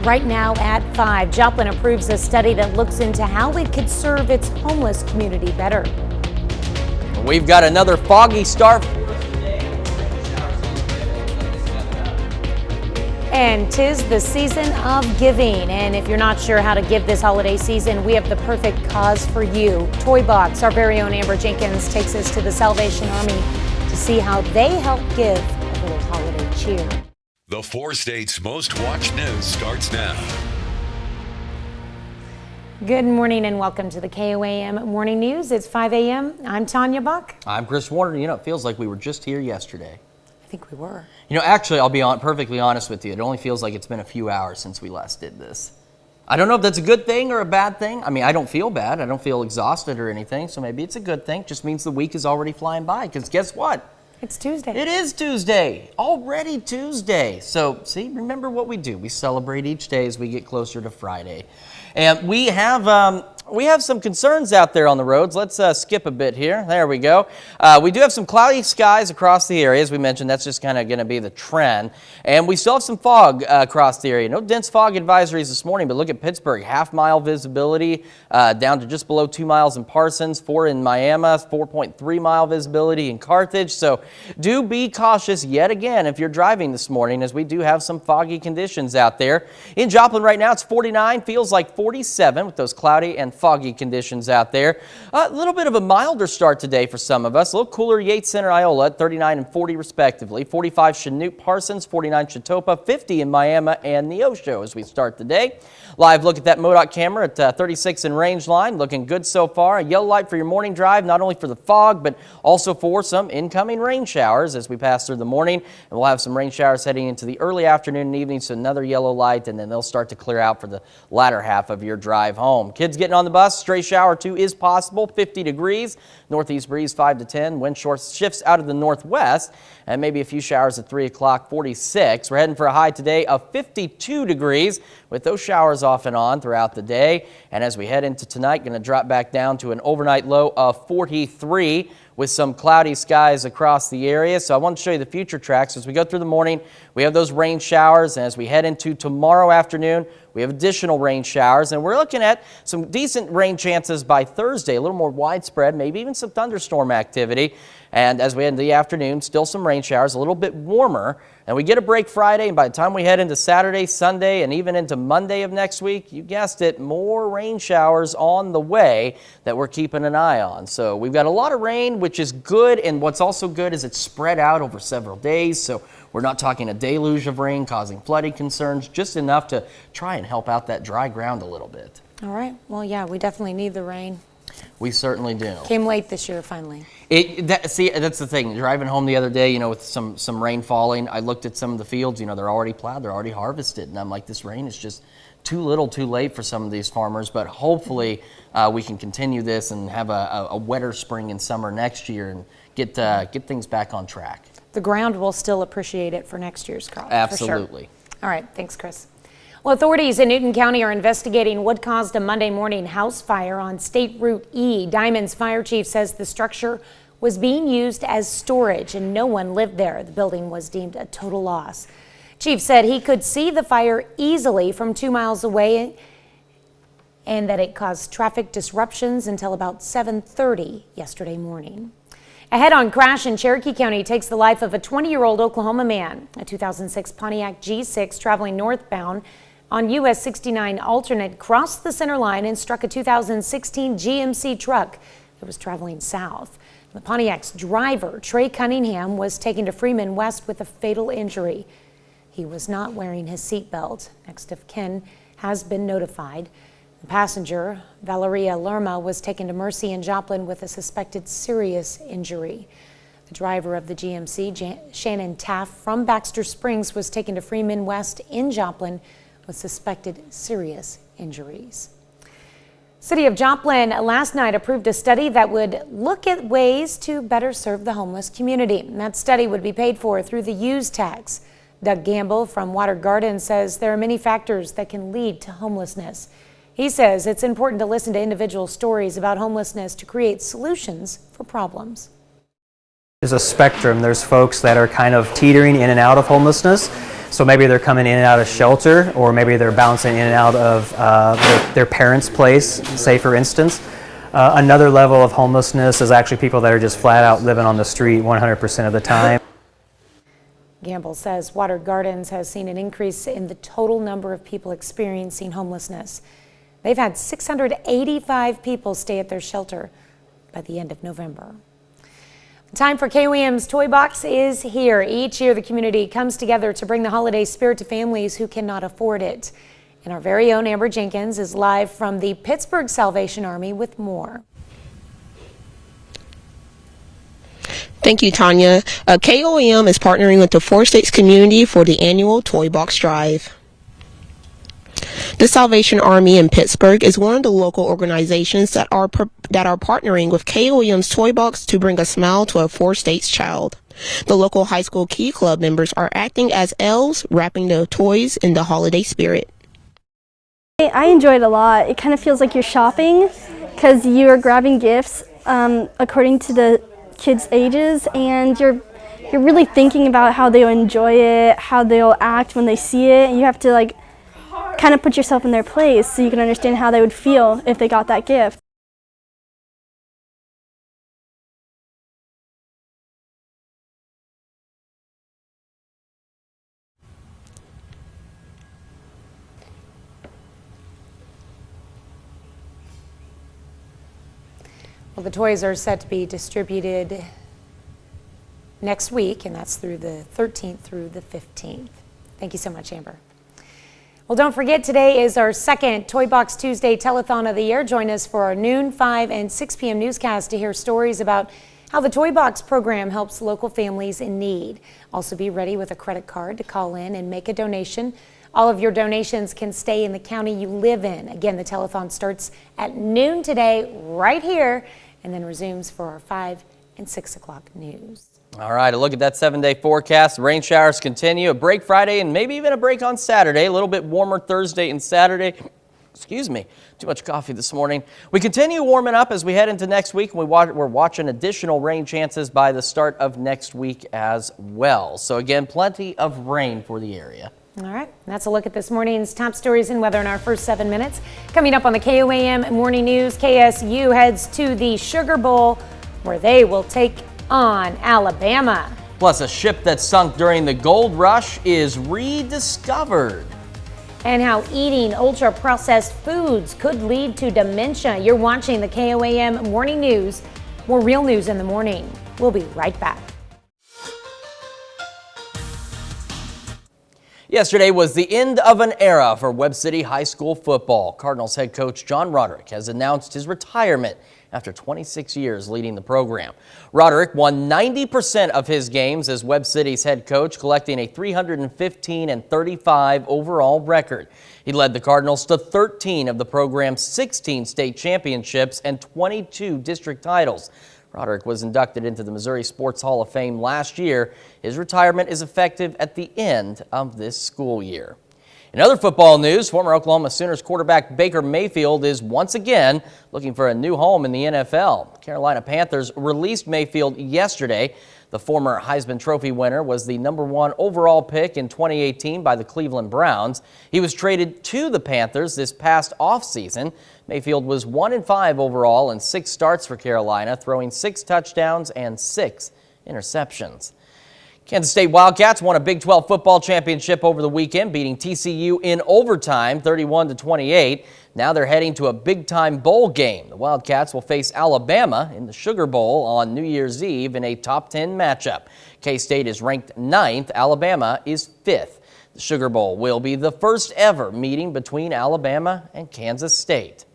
Right now at 5, Joplin approves a study that looks into how it could serve its homeless community better. We've got another foggy start. And 'tis the season of giving. And if you're not sure how to give this holiday season, we have the perfect cause for you. Toy Box, our very own Amber Jenkins, takes us to the Salvation Army to see how they help give a little holiday cheer. The 4 states' most watched news starts now. Good morning and welcome to the KOAM Morning News. It's 5 a.m. I'm Tanya Buck. I'm Chris Warner. You know, it feels like we were just here yesterday. I think we were. You know, actually, I'll be perfectly honest with you. It only feels like it's been a few hours since we last did this. I don't know if that's a good thing or a bad thing. I mean, I don't feel bad. I don't feel exhausted or anything, so maybe it's a good thing. Just means the week is already flying by, because guess what? It's Tuesday. It is Tuesday. Already Tuesday. So, see, remember what we do. We celebrate each day as we get closer to Friday. And we have some concerns out there on the roads. Let's skip a bit here. There we go. We do have some cloudy skies across the area. As we mentioned, that's just kind of going to be the trend. And we still have some fog across the area. No dense fog advisories this morning, but look at Pittsburgh. Half-mile visibility down to just below 2 miles in Parsons, 4 in Miami, 4.3-mile visibility in Carthage. So do be cautious yet again if you're driving this morning, as we do have some foggy conditions out there. In Joplin right now, it's 49, feels like 47 with those cloudy and foggy conditions out there. A little bit of a milder start today for some of us. A little cooler Yates Center, Iola at 39 and 40 respectively. 45 Chanute, Parsons, 49 Chatopa, 50 in Miami and Neosho as we start the day. Live look at that MoDOT camera at 36 in range line. Looking good so far. A yellow light for your morning drive, not only for the fog, but also for some incoming rain showers as we pass through the morning. And we'll have some rain showers heading into the early afternoon and evening, so another yellow light, and then they'll start to clear out for the latter half of your drive home. Kids getting on the bus, stray shower or two is possible, 50 degrees. Northeast breeze 5 to 10. Wind shifts out of the northwest, and maybe a few showers at 3 o'clock, 46. We're heading for a high today of 52 degrees with those showers off and on throughout the day. And as we head into tonight, going to drop back down to an overnight low of 43 with some cloudy skies across the area. So I want to show you the future tracks. As we go through the morning, we have those rain showers, and as we head into tomorrow afternoon, we have additional rain showers, and we're looking at some decent rain chances by Thursday, a little more widespread, maybe even some thunderstorm activity. And as we head into the afternoon, still some rain showers, a little bit warmer. And we get a break Friday, and by the time we head into Saturday, Sunday, and even into Monday of next week, you guessed it, more rain showers on the way that we're keeping an eye on. So we've got a lot of rain, which is good, and what's also good is it's spread out over several days. So we're not talking a deluge of rain causing flooding concerns, just enough to try and help out that dry ground a little bit. All right. Well, yeah, we definitely need the rain. We certainly do. Came late this year, finally. See, that's the thing. Driving home the other day, you know, with some rain falling, I looked at some of the fields. You know, they're already plowed, they're already harvested, and I'm like, this rain is just too little, too late for some of these farmers. But hopefully, we can continue this and have a wetter spring and summer next year and get things back on track. The ground will still appreciate it for next year's crop. Absolutely. For sure. All right. Thanks, Chris. Well, authorities in Newton County are investigating what caused a Monday morning house fire on State Route E. Diamond's fire chief says the structure was being used as storage and no one lived there. The building was deemed a total loss. Chief said he could see the fire easily from 2 miles away and that it caused traffic disruptions until about 7:30 yesterday morning. A head-on crash in Cherokee County takes the life of a 20-year-old Oklahoma man. A 2006 Pontiac G6 traveling northbound on US 69 alternate crossed the center line and struck a 2016 GMC truck that was traveling south. The Pontiac's driver, Trey Cunningham, was taken to Freeman West with a fatal injury. He was not wearing his seatbelt. Next of kin has been notified. The passenger, Valeria Lerma, was taken to Mercy in Joplin with a suspected serious injury. The driver of the GMC, Shannon Taft from Baxter Springs, was taken to Freeman West in Joplin with suspected serious injuries. City of Joplin last night approved a study that would look at ways to better serve the homeless community. And that study would be paid for through the use tax. Doug Gamble from Water Garden says there are many factors that can lead to homelessness. He says it's important to listen to individual stories about homelessness to create solutions for problems. There's a spectrum. There's folks that are kind of teetering in and out of homelessness. So maybe they're coming in and out of shelter, or maybe they're bouncing in and out of their parents' place, say for instance. Another level of homelessness is actually people that are just flat out living on the street 100% of the time. Gamble says Water Gardens has seen an increase in the total number of people experiencing homelessness. They've had 685 people stay at their shelter by the end of November. Time for KOAM's Toy Box is here. Each year the community comes together to bring the holiday spirit to families who cannot afford it. And our very own Amber Jenkins is live from the Pittsburgh Salvation Army with more. Thank you, Tanya. KOAM is partnering with the Four States community for the annual Toy Box Drive. The Salvation Army in Pittsburgh is one of the local organizations that are partnering with KOAM's Toy Box to bring a smile to a Four States child. The local high school Key Club members are acting as elves, wrapping the toys in the holiday spirit. I enjoy it a lot. It kind of feels like you're shopping because you are grabbing gifts according to the kids' ages, and you're really thinking about how they'll enjoy it, how they'll act when they see it, and you have to kind of put yourself in their place so you can understand how they would feel if they got that gift. Well, the toys are set to be distributed next week, and that's through the 13th through the 15th. Thank you so much, Amber. Well, don't forget, today is our second Toy Box Tuesday telethon of the year. Join us for our noon, 5, and 6 p.m. newscast to hear stories about how the Toy Box program helps local families in need. Also, be ready with a credit card to call in and make a donation. All of your donations can stay in the county you live in. Again, the telethon starts at noon today right here and then resumes for our 5 and 6 o'clock news. All right, a look at that 7-day forecast. Rain showers continue, a break Friday and maybe even a break on Saturday. A little bit warmer Thursday and Saturday. Excuse me, too much coffee this morning. We continue warming up as we head into next week. We're watching additional rain chances by the start of next week as well. So again, plenty of rain for the area. All right, that's a look at this morning's top stories and weather in our first 7 minutes. Coming up on the KOAM Morning News, KSU heads to the Sugar Bowl where they will take on Alabama. Plus, a ship that sunk during the gold rush is rediscovered. And how eating ultra-processed foods could lead to dementia. You're watching the KOAM Morning News. More real news in the morning. We'll be right back. Yesterday was the end of an era for Webb City High School football. Cardinals head coach John Roderick has announced his retirement after 26 years leading the program. Roderick won 90% of his games as Webb City's head coach, collecting a 315-35 overall record. He led the Cardinals to 13 of the program's 16 state championships and 22 district titles. Roderick was inducted into the Missouri Sports Hall of Fame last year. His retirement is effective at the end of this school year. In other football news, former Oklahoma Sooners quarterback Baker Mayfield is once again looking for a new home in the NFL. Carolina Panthers released Mayfield yesterday. The former Heisman Trophy winner was the #1 overall pick in 2018 by the Cleveland Browns. He was traded to the Panthers this past offseason. Mayfield was 1-5 overall in 6 starts for Carolina, throwing 6 touchdowns and 6 interceptions. Kansas State Wildcats won a Big 12 football championship over the weekend, beating TCU in overtime 31-28. Now they're heading to a big-time bowl game. The Wildcats will face Alabama in the Sugar Bowl on New Year's Eve in a top 10 matchup. K-State is ranked 9th. Alabama is 5th. The Sugar Bowl will be the first ever meeting between Alabama and Kansas State.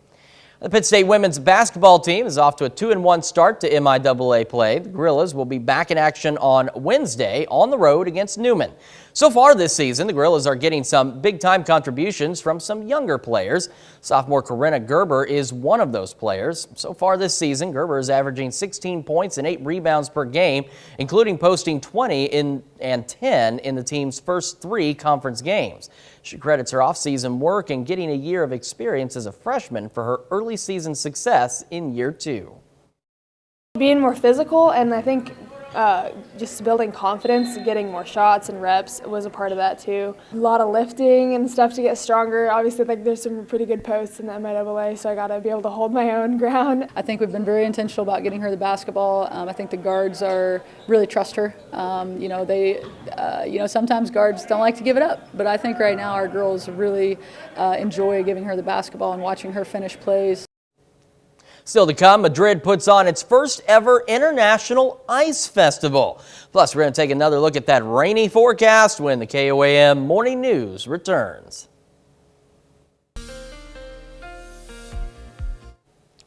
The Pitt State women's basketball team is off to a 2-1 start to MIAA play. The Gorillas will be back in action on Wednesday on the road against Newman. So far this season, the Gorillas are getting some big-time contributions from some younger players. Sophomore Corinna Gerber is one of those players. So far this season, Gerber is averaging 16 points and 8 rebounds per game, including posting 20 and 10 in the team's first 3 conference games. She credits her off-season work and getting a year of experience as a freshman for her early season success in year 2. Being more physical, and I think just building confidence, getting more shots and reps was a part of that too. A lot of lifting and stuff to get stronger. Obviously, like there's some pretty good posts in the MIAA, so I got to be able to hold my own ground. I think we've been very intentional about getting her the basketball. I think the guards really trust her. Sometimes guards don't like to give it up, but I think right now our girls really enjoy giving her the basketball and watching her finish plays. Still to come, Madrid puts on its first ever International Ice Festival. Plus, we're going to take another look at that rainy forecast when the KOAM Morning News returns.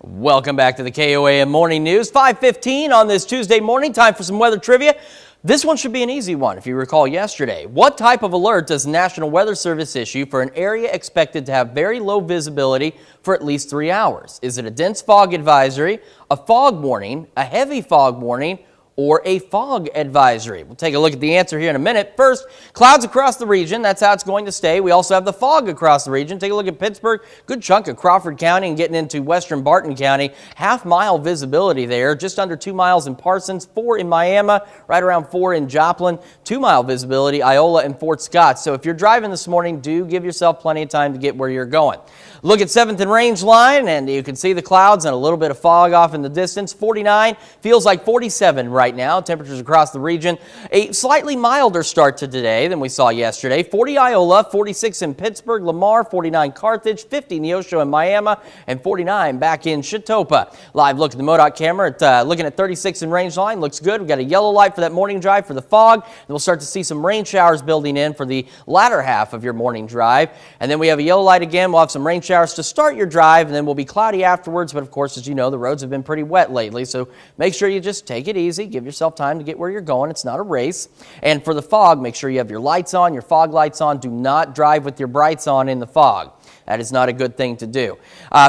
Welcome back to the KOAM Morning News. 5:15 on this Tuesday morning. Time for some weather trivia. This one should be an easy one if you recall yesterday. What type of alert does the National Weather Service issue for an area expected to have very low visibility for at least 3 hours? Is it a dense fog advisory, a fog warning, a heavy fog warning, or a fog advisory? We'll take a look at the answer here in a minute. First, clouds across the region. That's how it's going to stay. We also have the fog across the region. Take a look at Pittsburgh. Good chunk of Crawford County and getting into western Barton County. Half-mile visibility there. Just under 2 miles in Parsons, 4 in Miami, right around 4 in Joplin. 2-mile visibility, Iola and Fort Scott. So if you're driving this morning, do give yourself plenty of time to get where you're going. Look at 7th and Range line, and you can see the clouds and a little bit of fog off in the distance. 49 feels like 47 right now. Temperatures across the region. A slightly milder start to today than we saw yesterday. 40 Iola, 46 in Pittsburgh, Lamar, 49 Carthage, 50 Neosho and Miami, and 49 back in Chitopa. Live look at the MoDOT camera looking at 36 in Range line. Looks good. We've got a yellow light for that morning drive for the fog. And we'll start to see some rain showers building in for the latter half of your morning drive. And then we have a yellow light again. We'll have some rain showers to start your drive, and then we'll be cloudy afterwards. But of course, as you know, the roads have been pretty wet lately, so make sure you just take it easy. Give yourself time to get where you're going. It's not a race. And for the fog, make sure you have your lights on, your fog lights on. Do not drive with your brights on in the fog. That is not a good thing to do.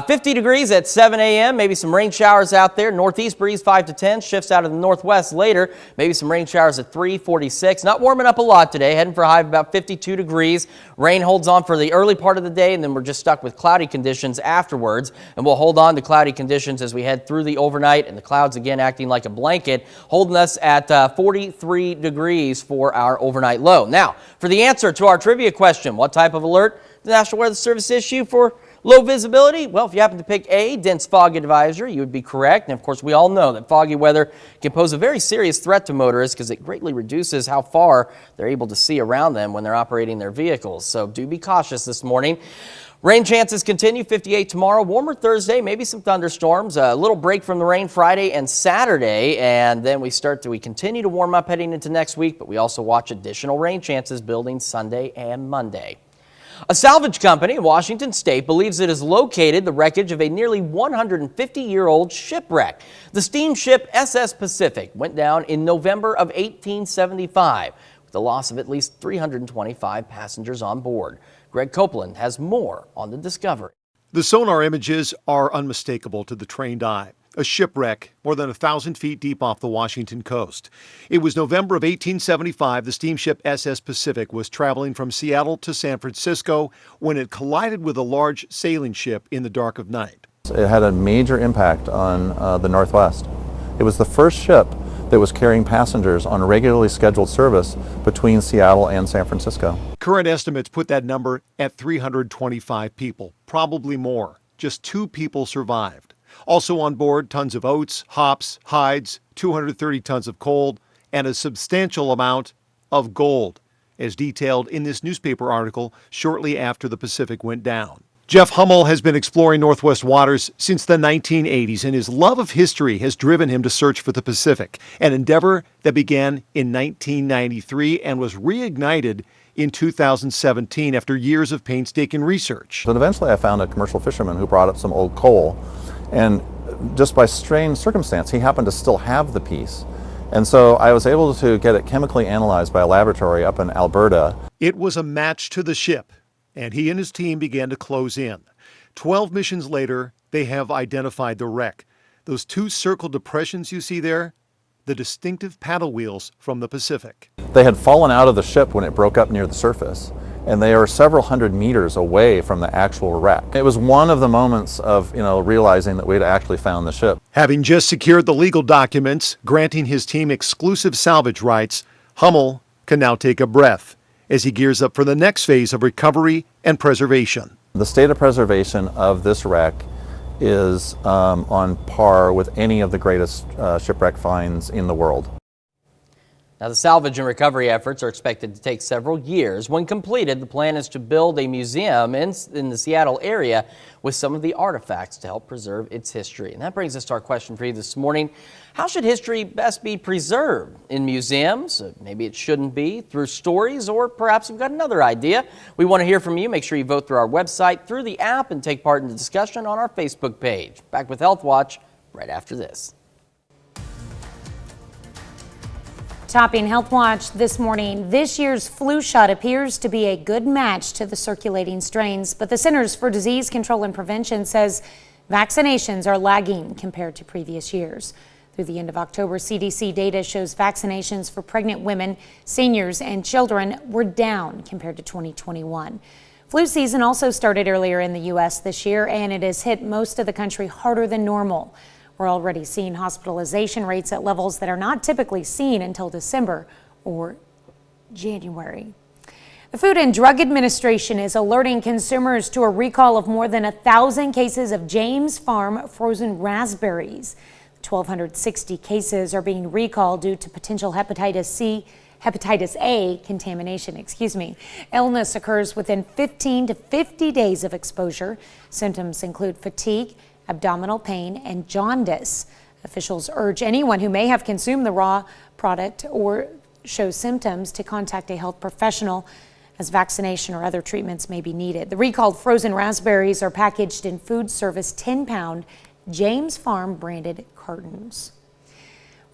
50 degrees at 7 a.m. Maybe some rain showers out there. Northeast breeze 5 to 10. Shifts out of the northwest later. Maybe some rain showers at 3:46. Not warming up a lot today. Heading for a high of about 52 degrees. Rain holds on for the early part of the day, and then we're just stuck with cloudy conditions afterwards. And we'll hold on to cloudy conditions as we head through the overnight, and the clouds again acting like a blanket, holding us at 43 degrees for our overnight low. Now, for the answer to our trivia question, what type of alert the National Weather Service issue for low visibility? Well, if you happen to pick A, dense fog advisory, you would be correct. And of course, we all know that foggy weather can pose a very serious threat to motorists because it greatly reduces how far they're able to see around them when they're operating their vehicles. So do be cautious this morning. Rain chances continue, 58 tomorrow, warmer Thursday, maybe some thunderstorms, a little break from the rain Friday and Saturday, and then we continue to warm up heading into next week, but we also watch additional rain chances building Sunday and Monday. A salvage company in Washington State believes it has located the wreckage of a nearly 150-year-old shipwreck. The steamship SS Pacific went down in November of 1875 with the loss of at least 325 passengers on board. Greg Copeland has more on the discovery. The sonar images are unmistakable to the trained eye. A shipwreck more than 1,000 feet deep off the Washington coast. It was November of 1875. The steamship SS Pacific was traveling from Seattle to San Francisco when it collided with a large sailing ship in the dark of night. It had a major impact on the Northwest. It was the first ship that was carrying passengers on regularly scheduled service between Seattle and San Francisco. Current estimates put that number at 325 people, probably more. Just 2 people survived. Also on board, tons of oats, hops, hides, 230 tons of coal, and a substantial amount of gold, as detailed in this newspaper article shortly after the Pacific went down. Jeff Hummel has been exploring Northwest waters since the 1980s, and his love of history has driven him to search for the Pacific, an endeavor that began in 1993 and was reignited in 2017 after years of painstaking research. But eventually I found a commercial fisherman who brought up some old coal, and just by strange circumstance, he happened to still have the piece. And so I was able to get it chemically analyzed by a laboratory up in Alberta. It was a match to the ship, and he and his team began to close in. 12 missions later, they have identified the wreck. Those 2 circle depressions you see there, the distinctive paddle wheels from the Pacific. They had fallen out of the ship when it broke up near the surface, and they are several hundred meters away from the actual wreck. It was one of the moments of, realizing that we'd actually found the ship. Having just secured the legal documents granting his team exclusive salvage rights, Hummel can now take a breath as he gears up for the next phase of recovery and preservation. The state of preservation of this wreck is on par with any of the greatest shipwreck finds in the world. Now, the salvage and recovery efforts are expected to take several years. When completed, the plan is to build a museum in the Seattle area with some of the artifacts to help preserve its history. And that brings us to our question for you this morning. How should history best be preserved? In museums? Maybe it shouldn't be. Through stories? Or perhaps you've got another idea. We want to hear from you. Make sure you vote through our website, through the app, and take part in the discussion on our Facebook page. Back with Health Watch right after this. Topping Health Watch this morning, this year's flu shot appears to be a good match to the circulating strains, but the Centers for Disease Control and Prevention says vaccinations are lagging compared to previous years. Through the end of October, CDC data shows vaccinations for pregnant women, seniors, and children were down compared to 2021. Flu season also started earlier in the U.S. this year, and it has hit most of the country harder than normal. We're already seeing hospitalization rates at levels that are not typically seen until December or January. The Food and Drug Administration is alerting consumers to a recall of more than 1,000 cases of James Farm frozen raspberries. 1,260 cases are being recalled due to potential hepatitis A contamination, Illness occurs within 15 to 50 days of exposure. Symptoms include fatigue, abdominal pain, and jaundice. Officials urge anyone who may have consumed the raw product or shows symptoms to contact a health professional, as vaccination or other treatments may be needed. The recalled frozen raspberries are packaged in food service 10-pound James Farm branded cartons.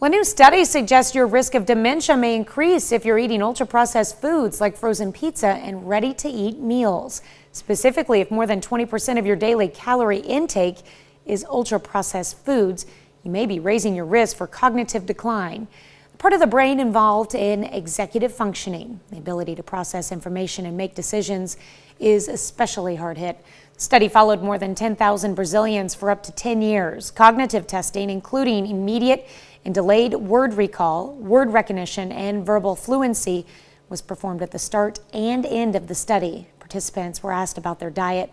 Well, a new study suggests your risk of dementia may increase if you're eating ultra-processed foods like frozen pizza and ready-to-eat meals. Specifically, if more than 20% of your daily calorie intake is ultra-processed foods, you may be raising your risk for cognitive decline. The part of the brain involved in executive functioning, the ability to process information and make decisions, is especially hard hit. The study followed more than 10,000 Brazilians for up to 10 years. Cognitive testing, including immediate and delayed word recall, word recognition, and verbal fluency, was performed at the start and end of the study. Participants were asked about their diet.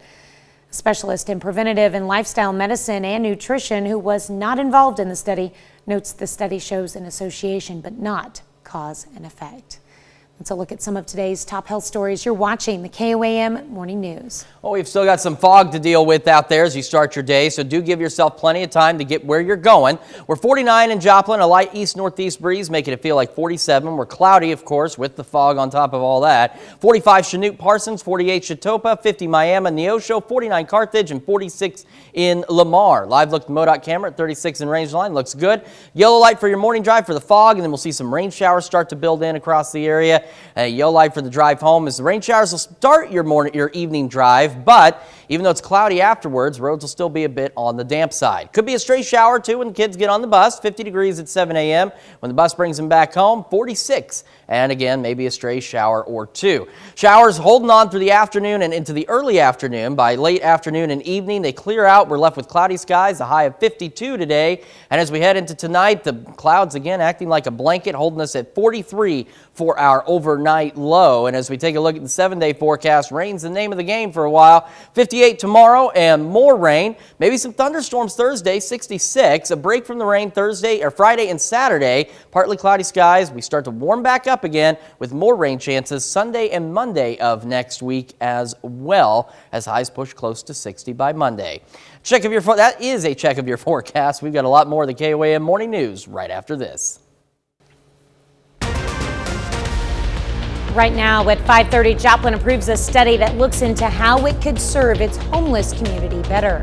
A specialist in preventative and lifestyle medicine and nutrition, who was not involved in the study, notes the study shows an association but not cause and effect. Let's look at some of today's top health stories. You're watching the KOAM Morning News. Well, we've still got some fog to deal with out there as you start your day, so do give yourself plenty of time to get where you're going. We're 49 in Joplin, a light east-northeast breeze making it feel like 47. We're cloudy, of course, with the fog on top of all that. 45 Chanute Parsons, 48 Chatopa, 50 Miami, Neosho, 49 Carthage, and 46 in Lamar. Live look at the MoDOT camera at 36 in Rangeline. Looks good. Yellow light for your morning drive for the fog, and then we'll see some rain showers start to build in across the area. Yellow light for the drive home as the rain showers will start your evening drive, but even though it's cloudy afterwards, roads will still be a bit on the damp side. Could be a stray shower too when the kids get on the bus. 50 degrees at 7 a.m. When the bus brings them back home, 46. And again, maybe a stray shower or two. Showers holding on through the afternoon and into the early afternoon. By late afternoon and evening, they clear out. We're left with cloudy skies, a high of 52 today. And as we head into tonight, the clouds again acting like a blanket, holding us at 43 for our overnight low. And as we take a look at the 7-day forecast, rain's the name of the game for a while. 58 tomorrow and more rain. Maybe some thunderstorms Thursday, 66. A break from the rain Thursday or Friday and Saturday. Partly cloudy skies. We start to warm back up again with more rain chances Sunday and Monday of next week as well, as highs push close to 60 by Monday. That is a check of your forecast. We've got a lot more of the KOAM Morning News right after this. Right now at 5:30, Joplin approves a study that looks into how it could serve its homeless community better.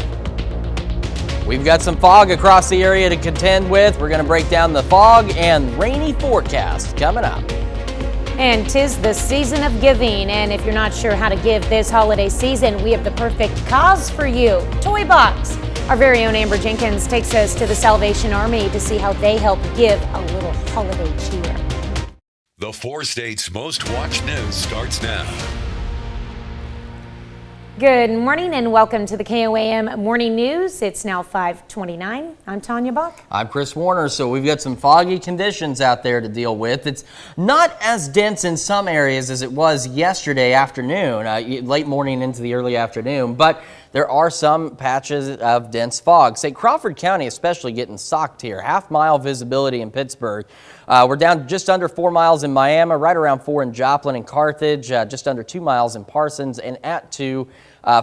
We've got some fog across the area to contend with. We're going to break down the fog and rainy forecast coming up. And 'tis the season of giving, and if you're not sure how to give this holiday season, we have the perfect cause for you. Toy Box. Our very own Amber Jenkins takes us to the Salvation Army to see how they help give a little holiday cheer. The 4 states' most watched news starts now. Good morning and welcome to the KOAM Morning News. It's now 5:29. I'm Tanya Buck. I'm Chris Warner. So we've got some foggy conditions out there to deal with. It's not as dense in some areas as it was yesterday afternoon, late morning into the early afternoon, but there are some patches of dense fog. St. Crawford County especially getting socked here. Half-mile visibility in Pittsburgh. We're down just under 4 miles in Miami, right around 4 in Joplin and Carthage, just under 2 miles in Parsons, and at 2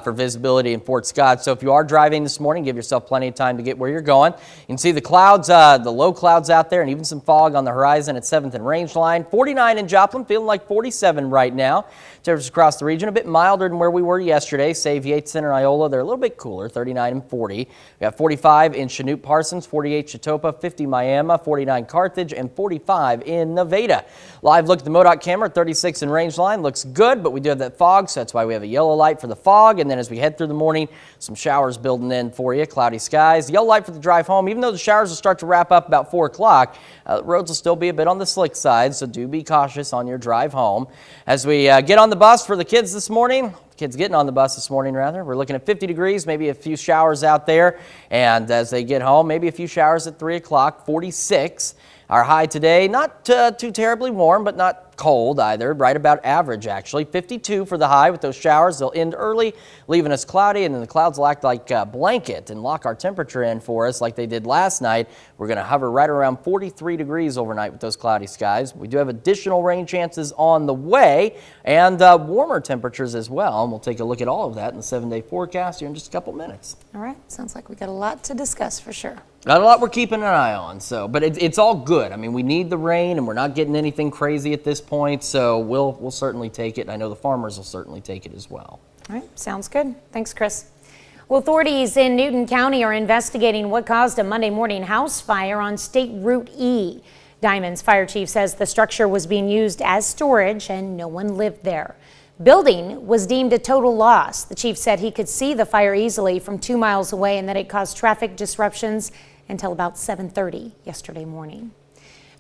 for visibility in Fort Scott. So if you are driving this morning, give yourself plenty of time to get where you're going. You can see the clouds, the low clouds out there, and even some fog on the horizon at 7th and Rangeline. 49 in Joplin, feeling like 47 right now. Temperatures across the region a bit milder than where we were yesterday. Save Yates Center, Iola, they're a little bit cooler, 39 and 40. We got 45 in Chanute Parsons, 48 Chetopa, 50 Miami, 49 Carthage, and 45 in Nevada. Live look at the MoDOT camera, 36 in Rangeline. Looks good, but we do have that fog, so that's why we have a yellow light for the fog. And then as we head through the morning, some showers building in for you. Cloudy skies. Yellow light for the drive home. Even though the showers will start to wrap up about 4 o'clock, roads will still be a bit on the slick side, so do be cautious on your drive home. As we get on the bus for the kids this morning, kids getting on the bus this morning rather, we're looking at 50 degrees, maybe a few showers out there. And as they get home, maybe a few showers at 3 o'clock, 46. Our high today, not too terribly warm, but not cold either, right about average actually. 52 for the high with those showers. They'll end early, leaving us cloudy, and then the clouds will act like a blanket and lock our temperature in for us like they did last night. We're going to hover right around 43 degrees overnight with those cloudy skies. We do have additional rain chances on the way and warmer temperatures as well. And we'll take a look at all of that in the 7-day forecast here in just a couple minutes. All right, sounds like we got a lot to discuss for sure. Not a lot we're keeping an eye on, but it's all good. I mean, we need the rain, and we're not getting anything crazy at this point, so we'll certainly take it. And I know the farmers will certainly take it as well. All right, sounds good. Thanks, Chris. Well, authorities in Newton County are investigating what caused a Monday morning house fire on State Route E. Diamond's fire chief says the structure was being used as storage and no one lived there. Building was deemed a total loss. The chief said he could see the fire easily from 2 miles away and that it caused traffic disruptions until about 7:30 yesterday morning.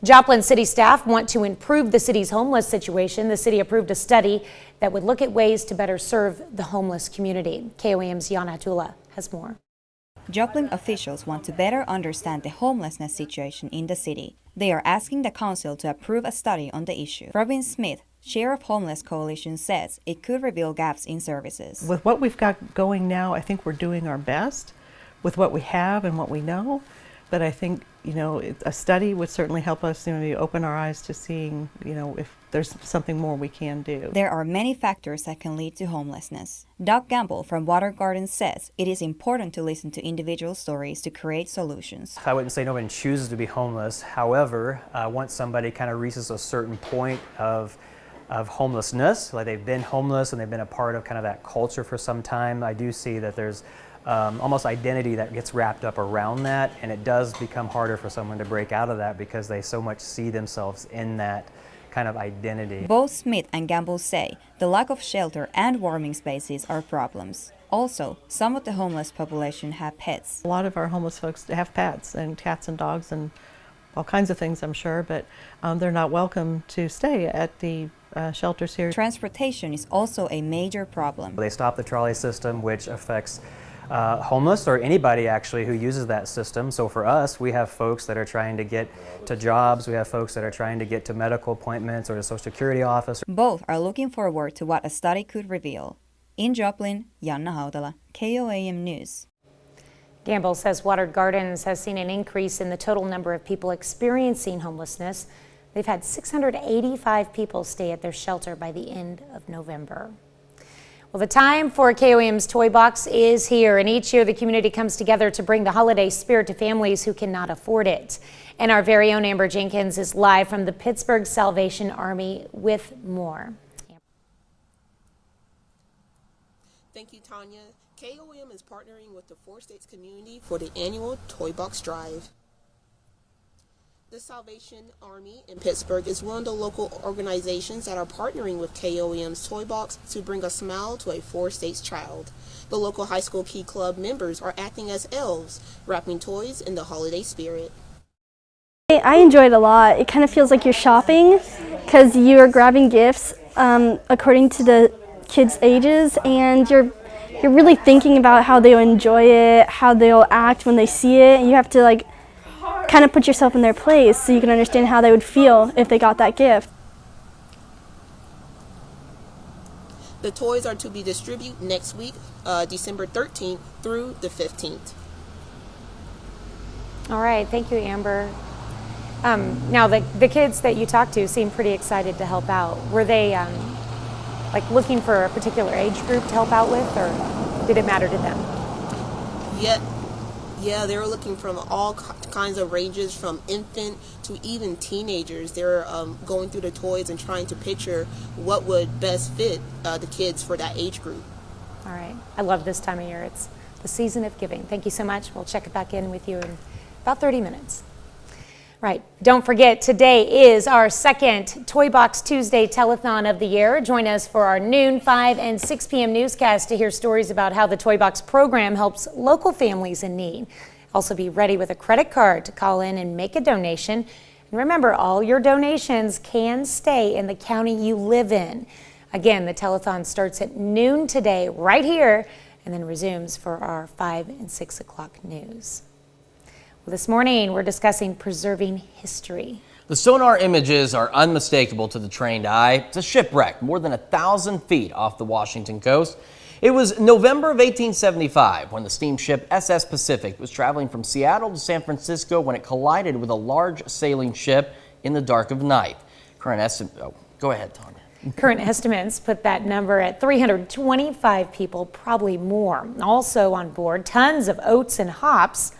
Joplin city staff want to improve the city's homeless situation. The city approved a study that would look at ways to better serve the homeless community. KOAM's Yana Tula has more. Joplin officials want to better understand the homelessness situation in the city. They are asking the council to approve a study on the issue. Robin Smith, Chair of Homeless Coalition, says it could reveal gaps in services. With what we've got going now, I think we're doing our best with what we have and what we know. But I think, a study would certainly help us, open our eyes to seeing, if there's something more we can do. There are many factors that can lead to homelessness. Doug Gamble from Water Garden says it is important to listen to individual stories to create solutions. I wouldn't say no one chooses to be homeless. However, once somebody kind of reaches a certain point of homelessness, like they've been homeless and they've been a part of kind of that culture for some time, I do see that there's almost identity that gets wrapped up around that, and it does become harder for someone to break out of that because they so much see themselves in that kind of identity. Both Smith and Gamble say the lack of shelter and warming spaces are problems. Also, some of the homeless population have pets. A lot of our homeless folks have pets and cats and dogs and all kinds of things, I'm sure, but they're not welcome to stay at the shelters here. Transportation is also a major problem. They stop the trolley system, which affects homeless or anybody actually who uses that system. So for us, we have folks that are trying to get to jobs, we have folks that are trying to get to medical appointments or the Social Security office. Both are looking forward to what a study could reveal. In Joplin, Janna Hautala, KOAM News. Gamble says Water Gardens has seen an increase in the total number of people experiencing homelessness. They've had 685 people stay at their shelter by the end of November. Well, the time for KOAM's Toy Box is here, and each year the community comes together to bring the holiday spirit to families who cannot afford it. And our very own Amber Jenkins is live from the Pittsburgh Salvation Army with more. Thank you, Tanya. KOAM is partnering with the 4 States community for the annual Toy Box Drive. The Salvation Army in Pittsburgh is one of the local organizations that are partnering with KOAM's Toy Box to bring a smile to a 4 States child. The local high school Key Club members are acting as elves, wrapping toys in the holiday spirit. I enjoyed it a lot. It kind of feels like you're shopping because you are grabbing gifts according to the kids' ages, and you're you're really thinking about how they'll enjoy it, how they'll act when they see it, and you have to like kind of put yourself in their place so you can understand how they would feel if they got that gift. The toys are to be distributed next week, December 13th through the 15th. All right, thank you, Amber. Now, the kids that you talked to seem pretty excited to help out. Were they like looking for a particular age group to help out with, or did it matter to them? Yeah, they were looking from all kinds of ranges, from infant to even teenagers. They were going through the toys and trying to picture what would best fit the kids for that age group. All right, I love this time of year. It's the season of giving. Thank you so much. We'll check it back in with you in about 30 minutes. Right, don't forget, today is our second Toy Box Tuesday telethon of the year. Join us for our noon, 5, and 6 p.m. newscast to hear stories about how the Toy Box program helps local families in need. Also be ready with a credit card to call in and make a donation. And remember, all your donations can stay in the county you live in. Again, the telethon starts at noon today right here and then resumes for our 5 and 6 o'clock news. Well, this morning, we're discussing preserving history. The sonar images are unmistakable to the trained eye. It's a shipwreck more than 1,000 feet off the Washington coast. It was November of 1875 when the steamship SS Pacific was traveling from Seattle to San Francisco when it collided with a large sailing ship in the dark of night. Go ahead, Tanya. Current estimates put that number at 325 people, probably more. Also on board, tons of oats and hops,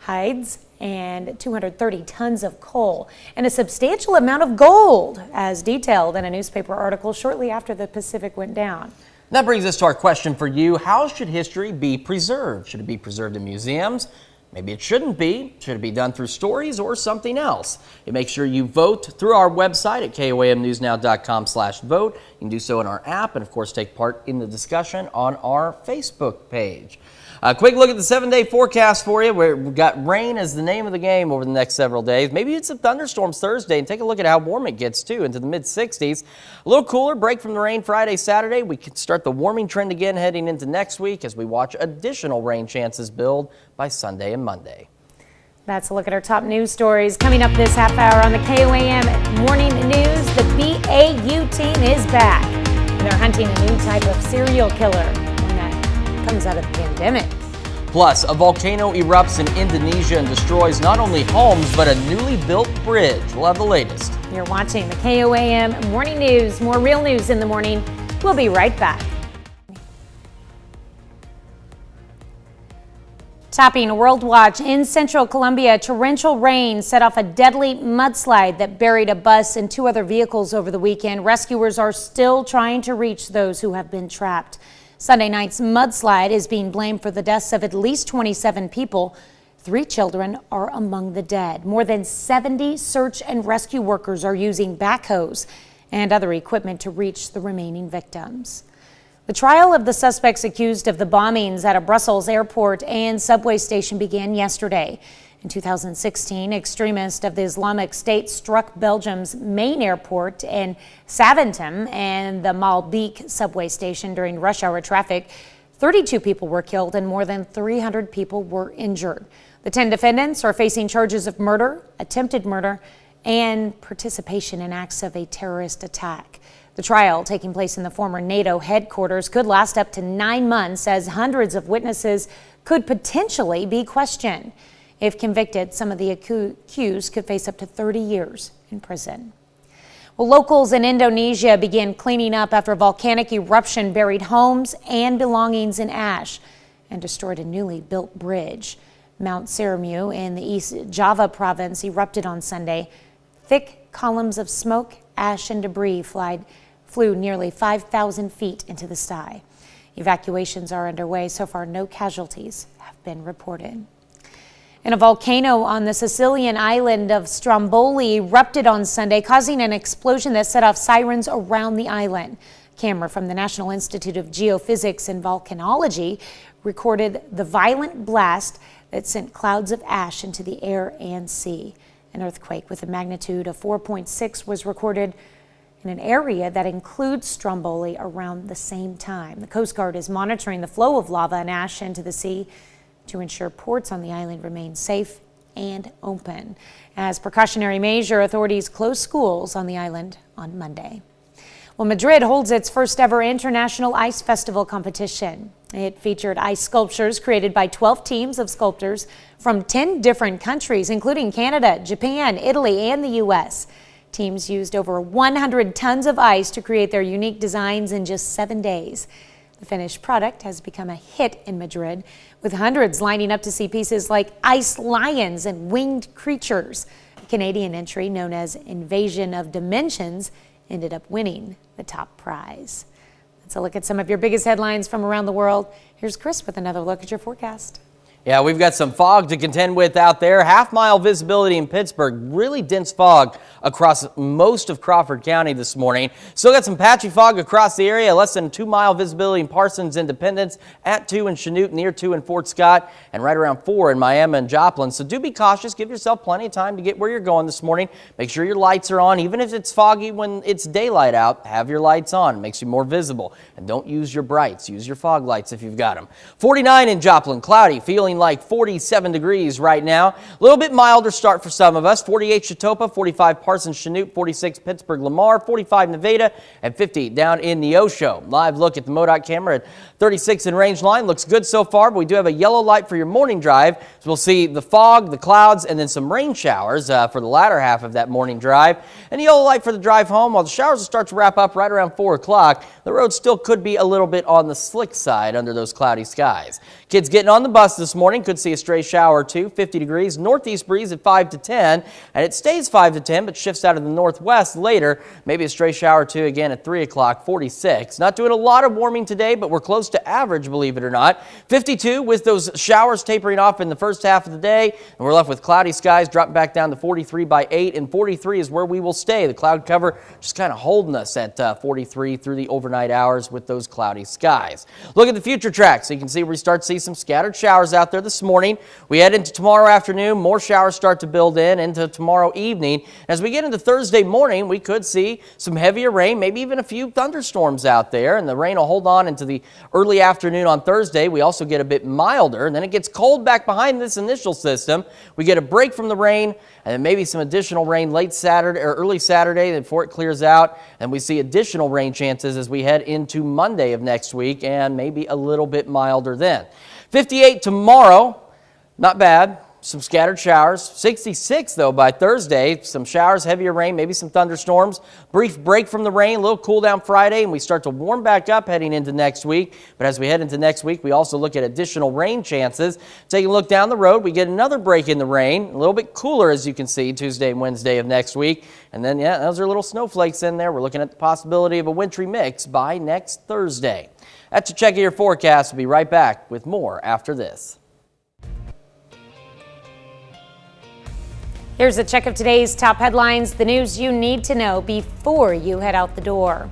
hides, and 230 tons of coal, and a substantial amount of gold, as detailed in a newspaper article shortly after the Pacific went down. That brings us to our question for you. How should history be preserved? Should it be preserved in museums? Maybe it shouldn't be. Should it be done through stories or something else? And make sure you vote through our website at koamnewsnow.com/vote. You can do so in our app and, of course, take part in the discussion on our Facebook page. A quick look at the 7-day forecast for you. We've got rain as the name of the game over the next several days. Maybe it's some thunderstorms Thursday, and take a look at how warm it gets too, into the mid-60s. A little cooler, break from the rain Friday, Saturday. We can start the warming trend again heading into next week as we watch additional rain chances build by Sunday and Monday. That's a look at our top news stories. Coming up this half hour on the KOAM Morning News, the BAU team is back. And they're hunting a new type of serial killer, one that comes out of the pandemic. Plus, a volcano erupts in Indonesia and destroys not only homes, but a newly built bridge. We'll have the latest. You're watching the KOAM Morning News. More real news in the morning. We'll be right back. Topping World Watch in central Colombia, torrential rain set off a deadly mudslide that buried a bus and 2 other vehicles over the weekend. Rescuers are still trying to reach those who have been trapped. Sunday night's mudslide is being blamed for the deaths of at least 27 people. 3 children are among the dead. More than 70 search and rescue workers are using backhoes and other equipment to reach the remaining victims. The trial of the suspects accused of the bombings at a Brussels airport and subway station began yesterday. In 2016, extremists of the Islamic State struck Belgium's main airport in Zaventem and the Malbeek subway station during rush hour traffic. 32 people were killed and more than 300 people were injured. The 10 defendants are facing charges of murder, attempted murder, and participation in acts of a terrorist attack. The trial, taking place in the former NATO headquarters, could last up to 9 months as hundreds of witnesses could potentially be questioned. If convicted, some of the accused could face up to 30 years in prison. Well, locals in Indonesia began cleaning up after a volcanic eruption buried homes and belongings in ash and destroyed a newly built bridge. Mount Semeru in the East Java province erupted on Sunday. Thick columns of smoke, ash, and debris flew nearly 5,000 feet into the sky. Evacuations are underway. So far, no casualties have been reported. And a volcano on the Sicilian island of Stromboli erupted on Sunday, causing an explosion that set off sirens around the island. A camera from the National Institute of Geophysics and Volcanology recorded the violent blast that sent clouds of ash into the air and sea. An earthquake with a magnitude of 4.6 was recorded in an area that includes Stromboli around the same time. The Coast Guard is monitoring the flow of lava and ash into the sea to ensure ports on the island remain safe and open. As precautionary measure, authorities closed schools on the island on Monday. Well, Madrid holds its first ever International Ice Festival competition. It featured ice sculptures created by 12 teams of sculptors from 10 different countries, including Canada, Japan, Italy, and the U.S. Teams used over 100 tons of ice to create their unique designs in just 7 days. The finished product has become a hit in Madrid, with hundreds lining up to see pieces like ice lions and winged creatures. A Canadian entry known as Invasion of Dimensions ended up winning the top prize. Let's look at some of your biggest headlines from around the world. Here's Chris with another look at your forecast. Yeah, we've got some fog to contend with out there. Half-mile visibility in Pittsburgh. Really dense fog across most of Crawford County this morning. Still got some patchy fog across the area. Less than 2-mile visibility in Parsons, Independence, at 2 in Chanute, near 2 in Fort Scott, and right around 4 in Miami and Joplin. So do be cautious. Give yourself plenty of time to get where you're going this morning. Make sure your lights are on. Even if it's foggy when it's daylight out, have your lights on. It makes you more visible. And don't use your brights. Use your fog lights if you've got them. 49 in Joplin, cloudy, feeling like 47 degrees right now. A little bit milder start for some of us. 48 Chetopa, 45 Parsons Chanute, 46 Pittsburgh Lamar, 45 Nevada, and 50 down in Neosho. Live look at the MoDOT camera at 36 in range line. Looks good so far, but we do have a yellow light for your morning drive. So we'll see the fog, the clouds, and then some rain showers for the latter half of that morning drive. And a yellow light for the drive home. While the showers will start to wrap up right around 4 o'clock, the road still could be a little bit on the slick side under those cloudy skies. Kids getting on the bus this morning could see a stray shower or two. 50 degrees, northeast breeze at 5 to 10, and it stays 5 to 10 but shifts out of the northwest later. Maybe a stray shower or two again at 3 o'clock, 46. Not doing a lot of warming today, but we're close to average, believe it or not. 52 with those showers tapering off in the first half of the day, and we're left with cloudy skies, dropping back down to 43 by 8, and 43 is where we will stay. The cloud cover just kind of holding us at 43 through the overnight hours with those cloudy skies. Look at the future track so you can see we start to see some scattered showers out there this morning. We head into tomorrow afternoon, more showers start to build in into tomorrow evening. As we get into Thursday morning, we could see some heavier rain, maybe even a few thunderstorms out there, and the rain will hold on into the early afternoon on Thursday. We also get a bit milder, and then it gets cold back behind this initial system. We get a break from the rain, and then maybe some additional rain late Saturday or early Saturday before it clears out, and we see additional rain chances as we head into Monday of next week, and maybe a little bit milder then. 58 tomorrow. Not bad. Some scattered showers. 66, though, by Thursday. Some showers, heavier rain, maybe some thunderstorms. Brief break from the rain, a little cool down Friday, and we start to warm back up heading into next week. But as we head into next week, we also look at additional rain chances. Taking a look down the road, we get another break in the rain. A little bit cooler, as you can see, Tuesday and Wednesday of next week. And then, yeah, those are little snowflakes in there. We're looking at the possibility of a wintry mix by next Thursday. That's a check of your forecast. We'll be right back with more after this. Here's a check of today's top headlines, the news you need to know before you head out the door.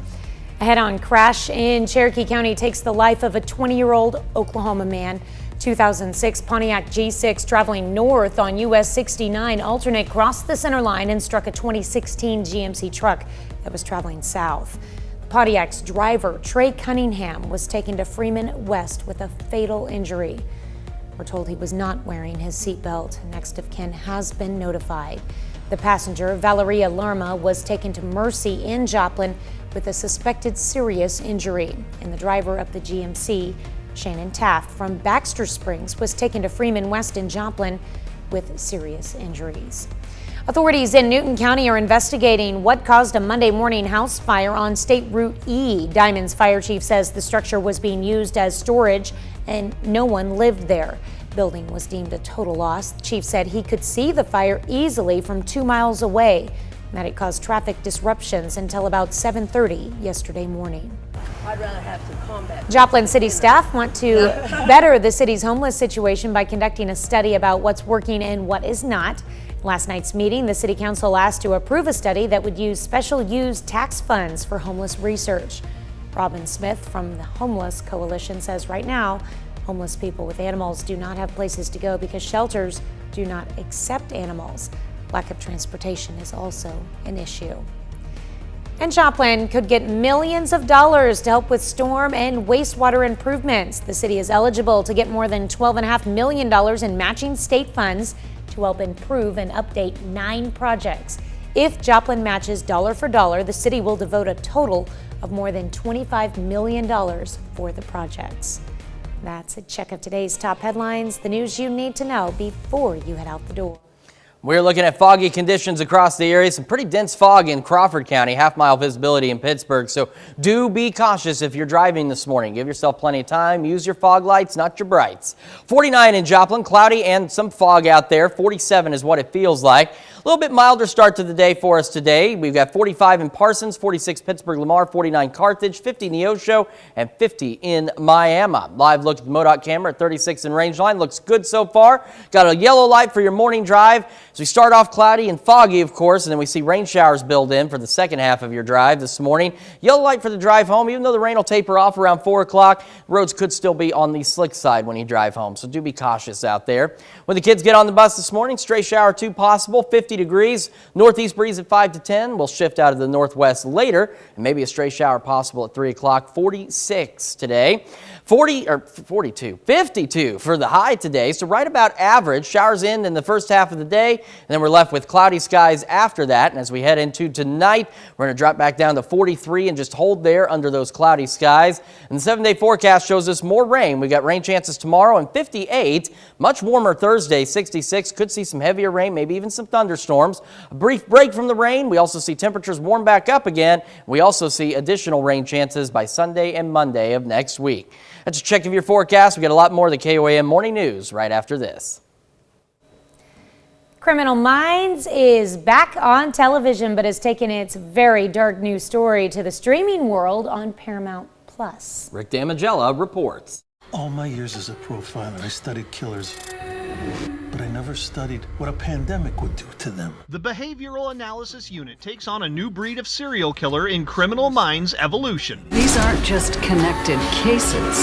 A head-on crash in Cherokee County takes the life of a 20-year-old Oklahoma man. 2006 Pontiac G6 traveling north on US 69 alternate crossed the center line and struck a 2016 GMC truck that was traveling south. Pontiac's driver, Trey Cunningham, was taken to Freeman West with a fatal injury. We're told he was not wearing his seatbelt. Next of kin has been notified. The passenger, Valeria Lerma, was taken to Mercy in Joplin with a suspected serious injury. And the driver of the GMC, Shannon Taft from Baxter Springs, was taken to Freeman West in Joplin with serious injuries. Authorities in Newton County are investigating what caused a Monday morning house fire on State Route E. Diamond's fire chief says the structure was being used as storage and no one lived there. The building was deemed a total loss. The chief said he could see the fire easily from 2 miles away, and that it caused traffic disruptions until about 7:30 yesterday morning. I'd rather have to combat. Joplin city staff want to better the city's homeless situation by conducting a study about what's working and what is not. Last night's meeting, the city council asked to approve a study that would use special use tax funds for homeless research. Robin Smith from the Homeless Coalition says right now, homeless people with animals do not have places to go because shelters do not accept animals. Lack of transportation is also an issue. And Joplin could get millions of dollars to help with storm and wastewater improvements. The city is eligible to get more than $12.5 million in matching state funds to help improve and update 9 projects. If Joplin matches dollar for dollar, the city will devote a total of more than $25 million for the projects. That's a check of today's top headlines, the news you need to know before you head out the door. We're looking at foggy conditions across the area. Some pretty dense fog in Crawford County, half-mile visibility in Pittsburgh. So do be cautious if you're driving this morning. Give yourself plenty of time. Use your fog lights, not your brights. 49 in Joplin, cloudy and some fog out there. 47 is what it feels like. A little bit milder start to the day for us today. We've got 45 in Parsons, 46 Pittsburgh Lamar, 49 Carthage, 50 Neosho, and 50 in Miami. Live look at the MoDOT camera at 36 in Rangeline. Looks good so far. Got a yellow light for your morning drive. So we start off cloudy and foggy, of course, and then we see rain showers build in for the second half of your drive this morning. Yellow light for the drive home. Even though the rain will taper off around 4 o'clock, roads could still be on the slick side when you drive home. So do be cautious out there. When the kids get on the bus this morning, stray shower 2 possible, 50 degrees. Northeast breeze at 5 to 10. We'll shift out of the northwest later, and maybe a stray shower possible at 3 o'clock. 46 today. 52 for the high today. So right about average. Showers in the first half of the day, and then we're left with cloudy skies after that. And as we head into tonight, we're going to drop back down to 43 and just hold there under those cloudy skies. And the 7-day forecast shows us more rain. We got rain chances tomorrow and 58. Much warmer Thursday, 66. Could see some heavier rain, maybe even some thunderstorms. A brief break from the rain. We also see temperatures warm back up again. We also see additional rain chances by Sunday and Monday of next week. That's a check of your forecast. We got a lot more of the KOAM Morning News right after this. Criminal Minds is back on television, but has taken its very dark news story to the streaming world on Paramount Plus. Rick Damigella reports. All my years as a profiler, I studied killers, but I never studied what a pandemic would do to them. The Behavioral Analysis Unit takes on a new breed of serial killer in Criminal Minds Evolution. These aren't just connected cases.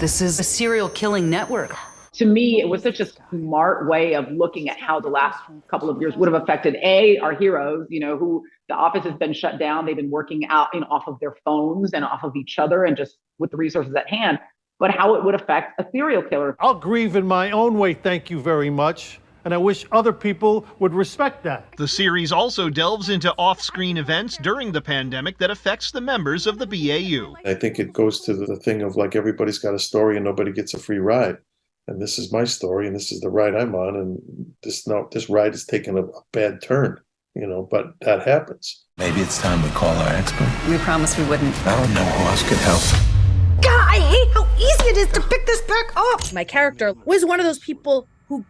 This is a serial killing network. To me, it was such a smart way of looking at how the last couple of years would have affected our heroes, who the office has been shut down. They've been working out off of their phones and off of each other and just with the resources at hand, but how it would affect a serial killer. I'll grieve in my own way, thank you very much. And I wish other people would respect that. The series also delves into off-screen events during the pandemic that affects the members of the BAU. I think it goes to the thing of like everybody's got a story and nobody gets a free ride. And this is my story, and this is the ride I'm on, and this ride has taken a bad turn, but that happens. Maybe it's time we call our expert. We promised we wouldn't. I don't know who else could help. God, I hate how easy it is to pick this back up. My character was one of those people who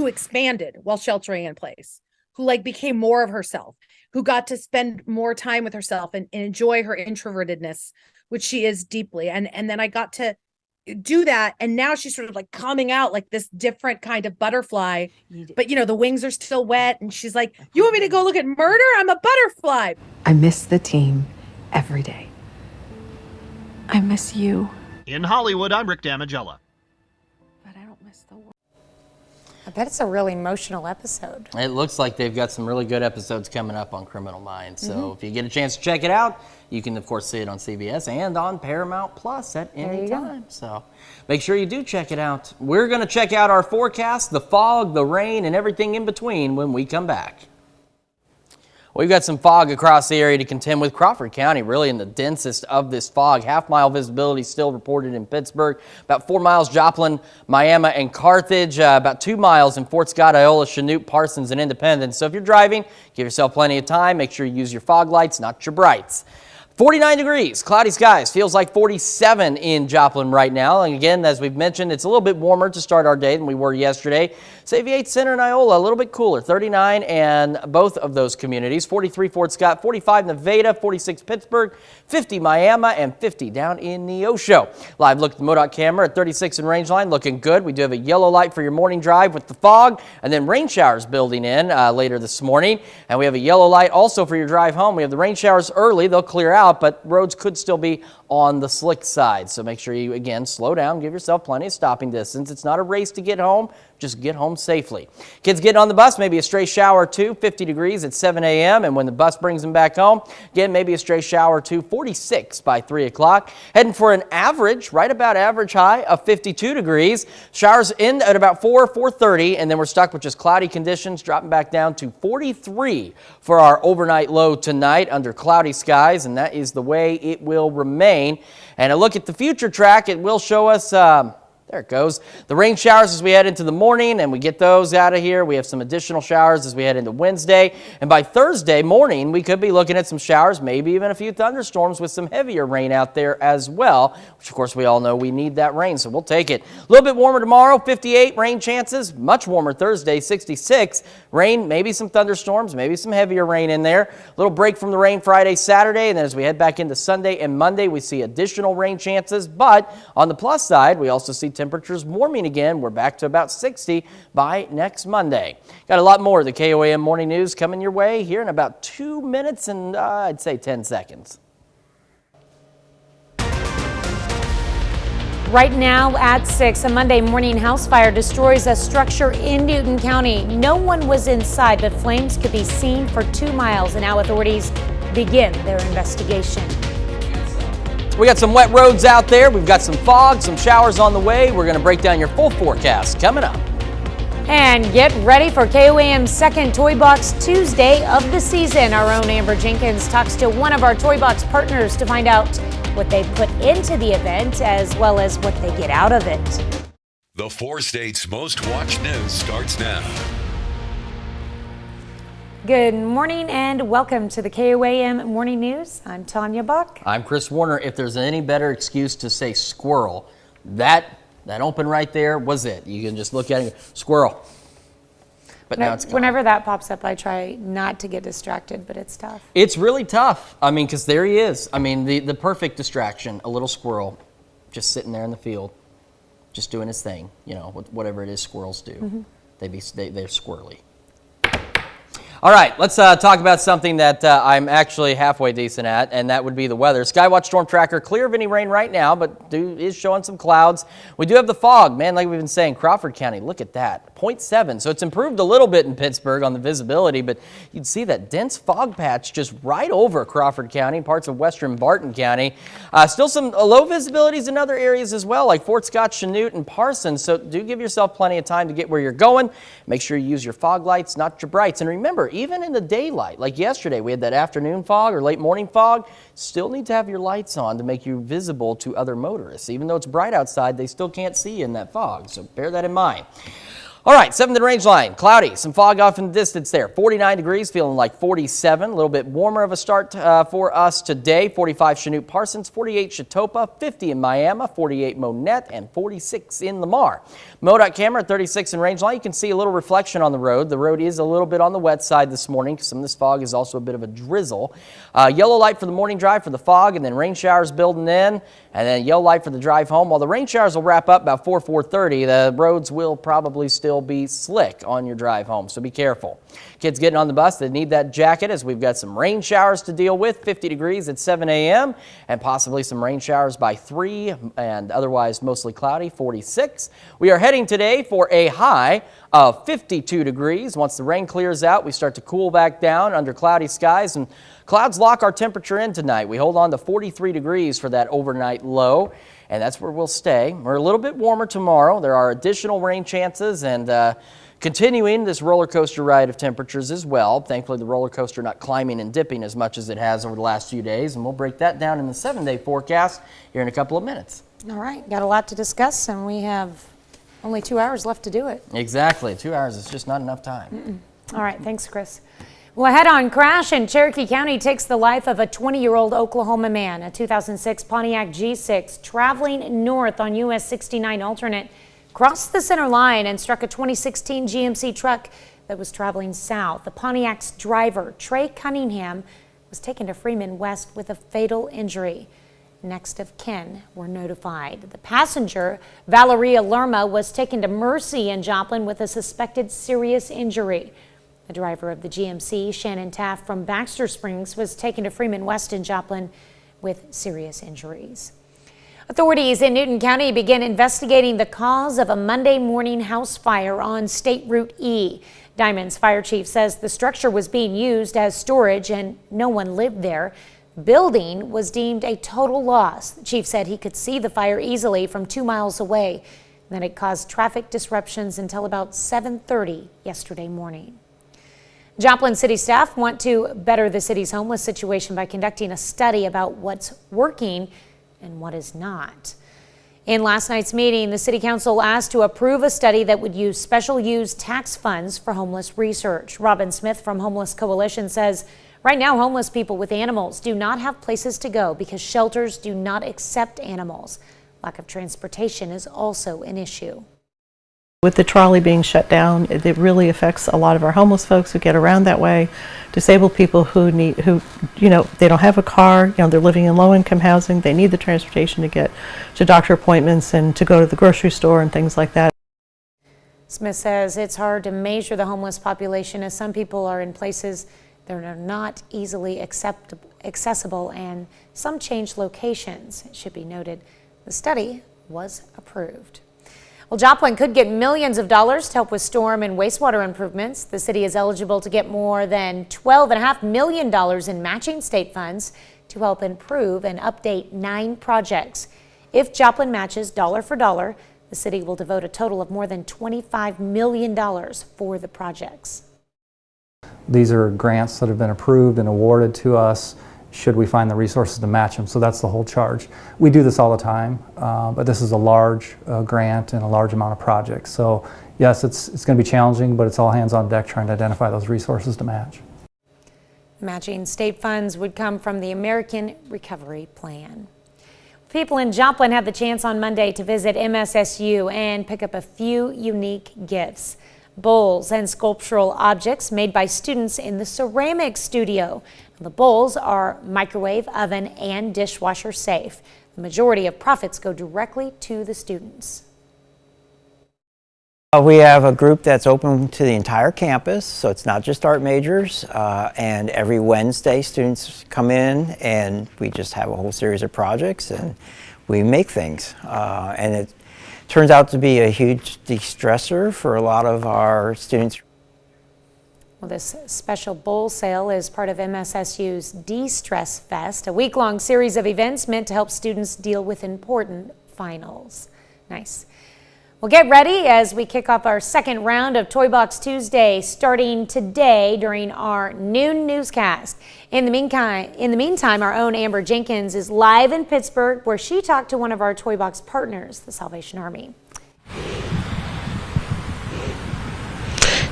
expanded while sheltering in place, who became more of herself, who got to spend more time with herself and enjoy her introvertedness, which she is deeply. And then I got to do that, and now she's sort of coming out like this different kind of butterfly, but the wings are still wet, and she's like, you want me to go look at murder? I'm a butterfly. I miss the team every day. I miss you. In Hollywood, I'm Rick Damigella. But I don't miss the world. I bet it's a really emotional episode. It looks like they've got some really good episodes coming up on Criminal Minds. So if you get a chance to check it out, you can, of course, see it on CBS and on Paramount Plus at any time. So make sure you do check it out. We're going to check out our forecast, the fog, the rain, and everything in between when we come back. We've got some fog across the area to contend with. Crawford County really in the densest of this fog. Half-mile visibility still reported in Pittsburgh. About 4 miles Joplin, Miami, and Carthage. About 2 miles in Fort Scott, Iola, Chanute, Parsons, and Independence. So if you're driving, give yourself plenty of time. Make sure you use your fog lights, not your brights. 49 degrees, cloudy skies, feels like 47 in Joplin right now. And again, as we've mentioned, it's a little bit warmer to start our day than we were yesterday. Saviate Center and Iola, a little bit cooler, 39 in both of those communities. 43 Fort Scott, 45 Nevada, 46 Pittsburgh, 50 Miami, and 50 down in Neosho. Live look at the MoDOT camera at 36 in Rangeline, looking good. We do have a yellow light for your morning drive with the fog, and then rain showers building in later this morning. And we have a yellow light also for your drive home. We have the rain showers early. They'll clear out out, but roads could still be on the slick side. So make sure you, again, slow down, give yourself plenty of stopping distance. It's not a race to get home, just get home safely. Kids getting on the bus, maybe a stray shower or two, 50 degrees at 7 a.m. And when the bus brings them back home, again, maybe a stray shower or two, 46 by 3 o'clock. Heading for an average, right about average high of 52 degrees. Showers in at about 4:30, and then we're stuck with just cloudy conditions, dropping back down to 43 for our overnight low tonight under cloudy skies, and that is the way it will remain. And a look at the future track, it will show us there it goes. The rain showers as we head into the morning, and we get those out of here. We have some additional showers as we head into Wednesday. And by Thursday morning, we could be looking at some showers, maybe even a few thunderstorms with some heavier rain out there as well, which, of course, we all know we need that rain, so we'll take it. A little bit warmer tomorrow, 58 rain chances. Much warmer Thursday, 66. Rain, maybe some thunderstorms, maybe some heavier rain in there. A little break from the rain Friday, Saturday, and then as we head back into Sunday and Monday, we see additional rain chances. But on the plus side, we also see temperatures warming again. We're back to about 60 by next Monday. Got a lot more of the KOAM Morning News coming your way here in about 2 minutes and I'd say 10 seconds. Right now at 6, a Monday morning house fire destroys a structure in Newton County. No one was inside, but flames could be seen for 2 miles, and now authorities begin their investigation. We got some wet roads out there. We've got some fog, some showers on the way. We're going to break down your full forecast coming up. And get ready for KOAM's second Toy Box Tuesday of the season. Our own Amber Jenkins talks to one of our Toy Box partners to find out what they put into the event as well as what they get out of it. The 4 states' most watched news starts now. Good morning and welcome to the KOAM Morning News. I'm Tanya Buck. I'm Chris Warner. If there's any better excuse to say squirrel, that open right there was it. You can just look at it and go, squirrel. But now it's gone. Whenever that pops up, I try not to get distracted, but it's tough. It's really tough. I mean, because there he is. I mean, the perfect distraction, a little squirrel just sitting there in the field, just doing his thing, you know, whatever it is squirrels do. Mm-hmm. They're squirrely. All right, let's talk about something that I'm actually halfway decent at, and that would be the weather. Skywatch Storm Tracker, clear of any rain right now, but is showing some clouds. We do have the fog. Man, like we've been saying, Crawford County, look at that, 0.7. So it's improved a little bit in Pittsburgh on the visibility, but you'd see that dense fog patch just right over Crawford County, parts of western Barton County. Still some low visibilities in other areas as well, like Fort Scott, Chanute, and Parsons. So do give yourself plenty of time to get where you're going. Make sure you use your fog lights, not your brights. And remember, even in the daylight, like yesterday, we had that afternoon fog or late morning fog, still need to have your lights on to make you visible to other motorists. Even though it's bright outside, they still can't see you in that fog, so bear that in mind. All right, 7th and Range Line, cloudy, some fog off in the distance there. 49 degrees, feeling like 47. A little bit warmer of a start for us today. 45 Chanute Parsons, 48 Chatopa, 50 in Miami, 48 Monette, and 46 in Lamar. MoDOT camera at 36 in Range Line. You can see a little reflection on the road. The road is a little bit on the wet side this morning because some of this fog is also a bit of a drizzle. Yellow light for the morning drive for the fog, and then rain showers building in, and then yellow light for the drive home. While the rain showers will wrap up about 4:30, the roads will probably still be slick on your drive home, so be careful. Kids getting on the bus, they need that jacket as we've got some rain showers to deal with, 50 degrees at 7 a.m. and possibly some rain showers by 3 and otherwise mostly cloudy, 46. We are heading today for a high of 52 degrees. Once the rain clears out, we start to cool back down under cloudy skies, and clouds lock our temperature in tonight. We hold on to 43 degrees for that overnight low, and that's where we'll stay. We're a little bit warmer tomorrow. There are additional rain chances and continuing this roller coaster ride of temperatures as well. Thankfully, the roller coaster not climbing and dipping as much as it has over the last few days, and we'll break that down in the 7-day forecast here in a couple of minutes. All right, got a lot to discuss, and we have only 2 hours left to do it. Exactly, 2 hours is just not enough time. All right, thanks, Chris. Well, a head-on crash in Cherokee County takes the life of a 20-year-old Oklahoma man. A 2006 Pontiac G6 traveling north on US 69 alternate crossed the center line and struck a 2016 GMC truck that was traveling south. The Pontiac's driver, Trey Cunningham, was taken to Freeman West with a fatal injury. Next of kin were notified. The passenger, Valeria Lerma, was taken to Mercy in Joplin with a suspected serious injury. The driver of the GMC, Shannon Taft from Baxter Springs, was taken to Freeman West in Joplin with serious injuries. Authorities in Newton County began investigating the cause of a Monday morning house fire on State Route E. Diamond's fire chief says the structure was being used as storage and no one lived there. The building was deemed a total loss. The chief said he could see the fire easily from 2 miles away. Then it caused traffic disruptions until about 7:30 yesterday morning. Joplin city staff want to better the city's homeless situation by conducting a study about what's working and what is not. In last night's meeting, the city council asked to approve a study that would use special use tax funds for homeless research. Robin Smith from Homeless Coalition says right now homeless people with animals do not have places to go because shelters do not accept animals. Lack of transportation is also an issue. With the trolley being shut down, it really affects a lot of our homeless folks who get around that way. Disabled people who they don't have a car, they're living in low-income housing. They need the transportation to get to doctor appointments and to go to the grocery store and things like that. Smith says it's hard to measure the homeless population as some people are in places that are not easily accessible and some change locations. It should be noted the study was approved. Well, Joplin could get millions of dollars to help with storm and wastewater improvements. The city is eligible to get more than $12.5 million in matching state funds to help improve and update 9 projects. If Joplin matches dollar for dollar, the city will devote a total of more than $25 million for the projects. These are grants that have been approved and awarded to us should we find the resources to match them. So that's the whole charge. We do this all the time, but this is a large grant and a large amount of projects. So yes, it's going to be challenging, but it's all hands on deck trying to identify those resources to match. Matching state funds would come from the American Recovery Plan. People in Joplin had the chance on Monday to visit MSSU and pick up a few unique gifts. Bowls and sculptural objects made by students in the ceramic studio. The bowls are microwave, oven, and dishwasher safe. The majority of profits go directly to the students. We have a group that's open to the entire campus, so it's not just art majors, and every Wednesday students come in and we just have a whole series of projects and we make things, and it turns out to be a huge de-stressor for a lot of our students. Well, this special bowl sale is part of MSSU's De-Stress Fest, a week-long series of events meant to help students deal with important finals. Nice. Well, get ready as we kick off our second round of Toy Box Tuesday starting today during our noon newscast. In the meantime, our own Amber Jenkins is live in Pittsburgh where she talked to one of our Toy Box partners, the Salvation Army.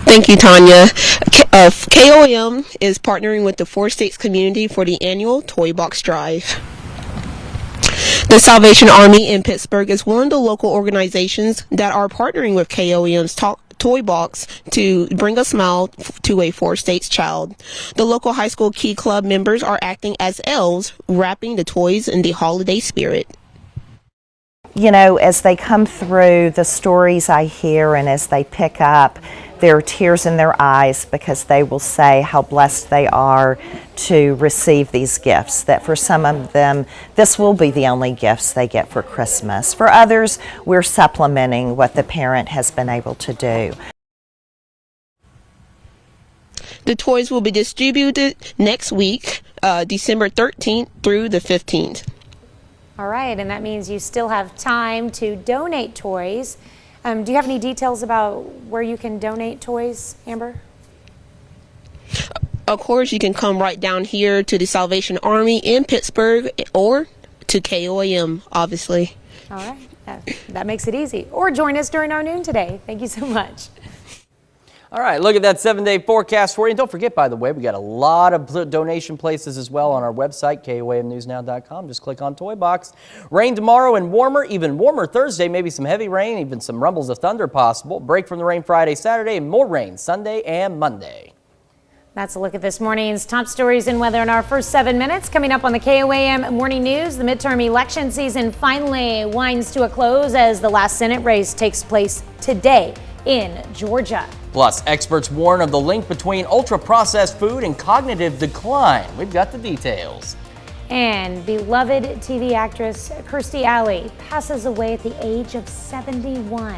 Thank you, Tanya. KOAM is partnering with the 4 states community for the annual Toy Box Drive. The Salvation Army in Pittsburgh is one of the local organizations that are partnering with KOAM's Toy Box to bring a smile to a 4 states child. The local high school Key Club members are acting as elves, wrapping the toys in the holiday spirit. You know, as they come through the stories I hear and as they pick up, there are tears in their eyes because they will say how blessed they are to receive these gifts, that for some of them this will be the only gifts they get for Christmas. For others, we're supplementing what the parent has been able to do. The toys will be distributed next week, December 13th through the 15th. All right, and that means you still have time to donate toys. Do you have any details about where you can donate toys, Amber? Of course, you can come right down here to the Salvation Army in Pittsburgh or to KOAM, obviously. All right, that makes it easy. Or join us during our noon today. Thank you so much. All right, look at that 7-day forecast for you. And don't forget, by the way, we got a lot of donation places as well on our website, KOAMnewsnow.com. Just click on Toy Box. Rain tomorrow and warmer, even warmer Thursday, maybe some heavy rain, even some rumbles of thunder possible. Break from the rain Friday, Saturday, and more rain Sunday and Monday. That's a look at this morning's top stories and weather in our first 7 minutes. Coming up on the KOAM Morning News, the midterm election season finally winds to a close as the last Senate race takes place today in Georgia. Plus, experts warn of the link between ultra-processed food and cognitive decline. We've got the details. And beloved TV actress Kirstie Alley passes away at the age of 71.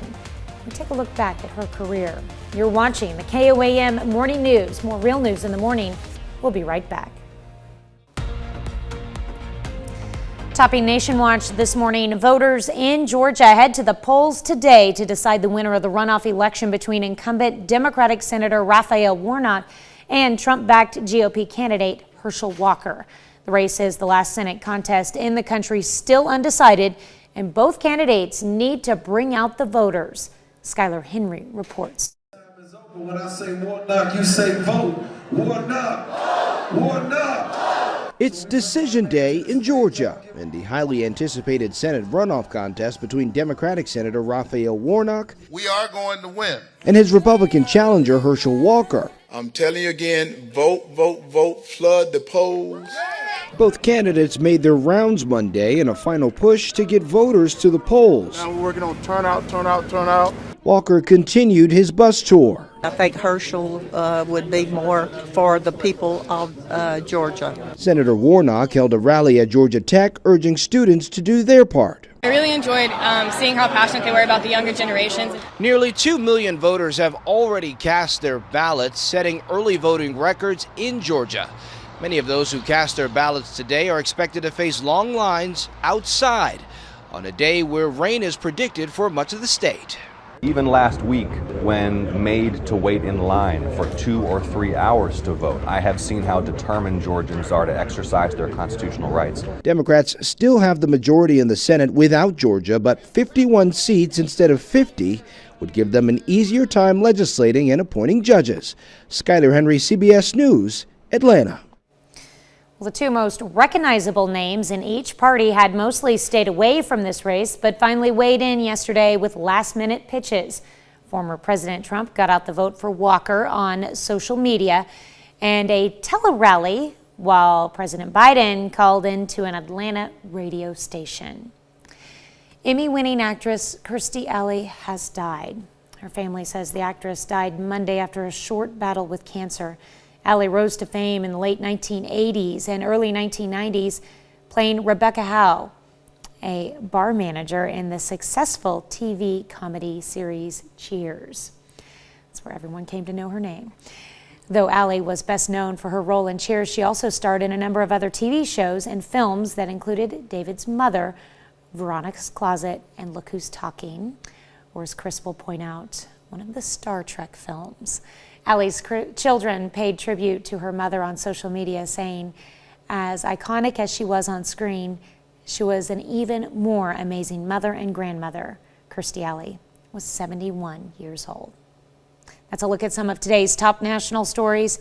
We take a look back at her career. You're watching the KOAM Morning News. More real news in the morning. We'll be right back. Topping Nation Watch this morning, voters in Georgia head to the polls today to decide the winner of the runoff election between incumbent Democratic Senator Raphael Warnock and Trump-backed GOP candidate Herschel Walker. The race is the last Senate contest in the country, still undecided, and both candidates need to bring out the voters. Skylar Henry reports. When I say Warnock, you say vote. Warnock! Warnock! It's decision day in Georgia in the highly anticipated Senate runoff contest between Democratic Senator Raphael Warnock We are going to win. and his Republican challenger Herschel Walker. I'm telling you again, vote, vote, vote, flood the polls. Both candidates made their rounds Monday in a final push to get voters to the polls. Now we're working on turnout, turnout, turnout. Walker continued his bus tour. I think Herschel would be more for the people of Georgia. Senator Warnock held a rally at Georgia Tech urging students to do their part. I really enjoyed seeing how passionate they were about the younger generations. Nearly 2 million voters have already cast their ballots, setting early voting records in Georgia. Many of those who cast their ballots today are expected to face long lines outside on a day where rain is predicted for much of the state. Even last week, when made to wait in line for 2 or 3 hours to vote, I have seen how determined Georgians are to exercise their constitutional rights. Democrats still have the majority in the Senate without Georgia, but 51 seats instead of 50 would give them an easier time legislating and appointing judges. Skylar Henry, CBS News, Atlanta. Well, the two most recognizable names in each party had mostly stayed away from this race, but finally weighed in yesterday with last-minute pitches. Former President Trump got out the vote for Walker on social media and a tele-rally, while President Biden called into an Atlanta radio station. Emmy-winning actress Kirstie Alley has died. Her family says the actress died Monday after a short battle with cancer. Alley rose to fame in the late 1980s and early 1990s, playing Rebecca Howe, a bar manager in the successful TV comedy series Cheers. That's where everyone came to know her name. Though Alley was best known for her role in Cheers, she also starred in a number of other TV shows and films that included David's Mother, Veronica's Closet, and Look Who's Talking, or as Chris will point out, one of the Star Trek films. Allie's children paid tribute to her mother on social media, saying, as iconic as she was on screen, she was an even more amazing mother and grandmother. Kirstie Alley was 71 years old. That's a look at some of today's top national stories.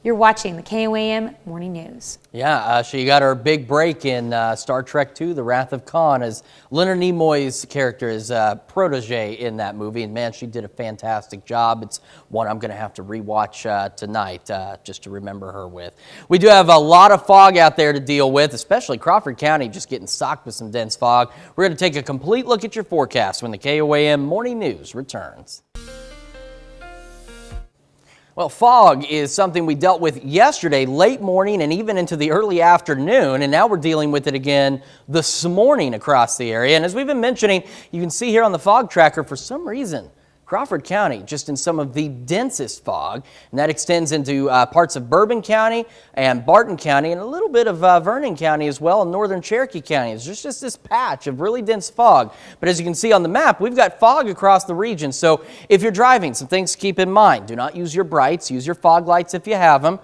You're watching the KOAM Morning News. Yeah, she got her big break in Star Trek II, The Wrath of Khan, as Leonard Nimoy's character is protege in that movie. And man, she did a fantastic job. It's one I'm going to have to rewatch tonight just to remember her with. We do have a lot of fog out there to deal with, especially Crawford County just getting socked with some dense fog. We're going to take a complete look at your forecast when the KOAM Morning News returns. Well, fog is something we dealt with yesterday, late morning and even into the early afternoon, and now we're dealing with it again this morning across the area. And as we've been mentioning, you can see here on the fog tracker, for some reason, Crawford County just in some of the densest fog, and that extends into parts of Bourbon County and Barton County and a little bit of Vernon County as well, and northern Cherokee County. It's just this patch of really dense fog. But as you can see on the map, we've got fog across the region. So if you're driving, some things to keep in mind. Do not use your brights. Use your fog lights if you have them.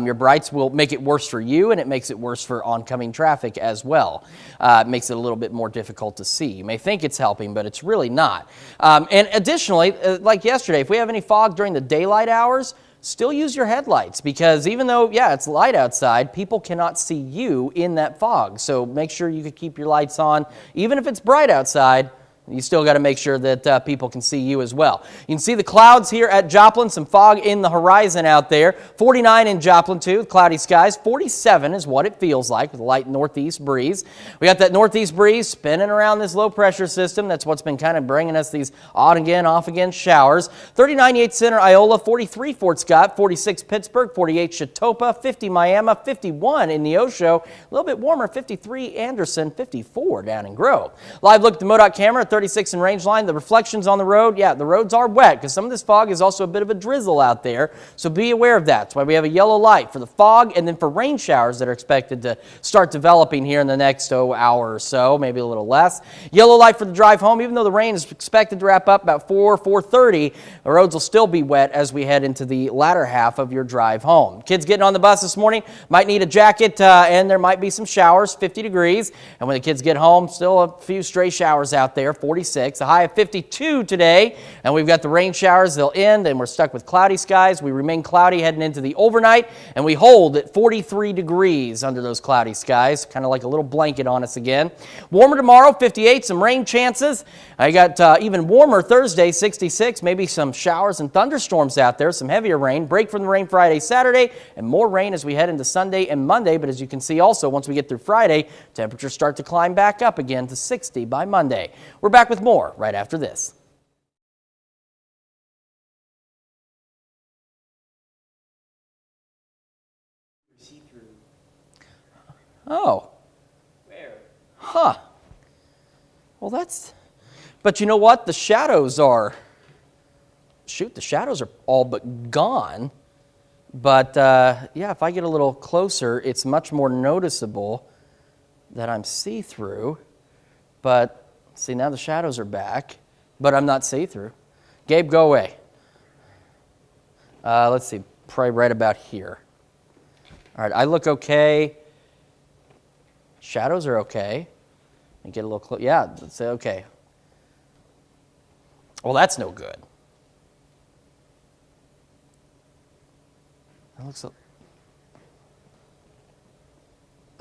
Your brights will make it worse for you, and it makes it worse for oncoming traffic as well. It makes it a little bit more difficult to see. You may think it's helping, but it's really not. And additionally, like yesterday, if we have any fog during the daylight hours, still use your headlights, because even though, yeah, it's light outside, people cannot see you in that fog. So make sure you can keep your lights on. Even if it's bright outside, You still got to make sure that people can see you as well. You can see the clouds here at Joplin, some fog in the horizon out there. 49 in Joplin too, cloudy skies. 47 is what it feels like with a light northeast breeze. We got that northeast breeze spinning around this low pressure system. That's what's been kind of bringing us these on again, off again showers. 39 Yates Center, Iola, 43 Fort Scott, 46 Pittsburgh, 48 Chetopa, 50 Miami, 51 in Neosho, a little bit warmer, 53 Anderson, 54 down in Grove. Live look at the MoDOT camera, 36 in Rangeline. The reflections on the road, yeah, the roads are wet because some of this fog is also a bit of a drizzle out there, so be aware of that. That's why we have a yellow light for the fog and then for rain showers that are expected to start developing here in the next hour or so, maybe a little less. Yellow light for the drive home, even though the rain is expected to wrap up about 4:30, the roads will still be wet as we head into the latter half of your drive home. Kids getting on the bus this morning might need a jacket and there might be some showers, 50 degrees. And when the kids get home, still a few stray showers out there, 46. A high of 52 today. And we've got the rain showers. They'll end and we're stuck with cloudy skies. We remain cloudy heading into the overnight and we hold at 43 degrees under those cloudy skies, kind of like a little blanket on us again. Warmer tomorrow, 58, some rain chances. I got even warmer Thursday, 66, maybe some showers and thunderstorms out there, some heavier rain. Break from the rain Friday, Saturday, and more rain as we head into Sunday and Monday. But as you can see also, once we get through Friday, temperatures start to climb back up again to 60 by Monday. We're back with more right after this. Oh. Where? Huh. Well, that's... But you know what? The shadows are... Shoot, the shadows are all but gone. But, yeah, if I get a little closer, it's much more noticeable that I'm see-through. But, see, now the shadows are back, but I'm not see-through. Gabe, go away. Let's see, probably right about here. All right, I look okay. Shadows are okay. And get a little close. Yeah, let's say okay. Well, that's no good. That looks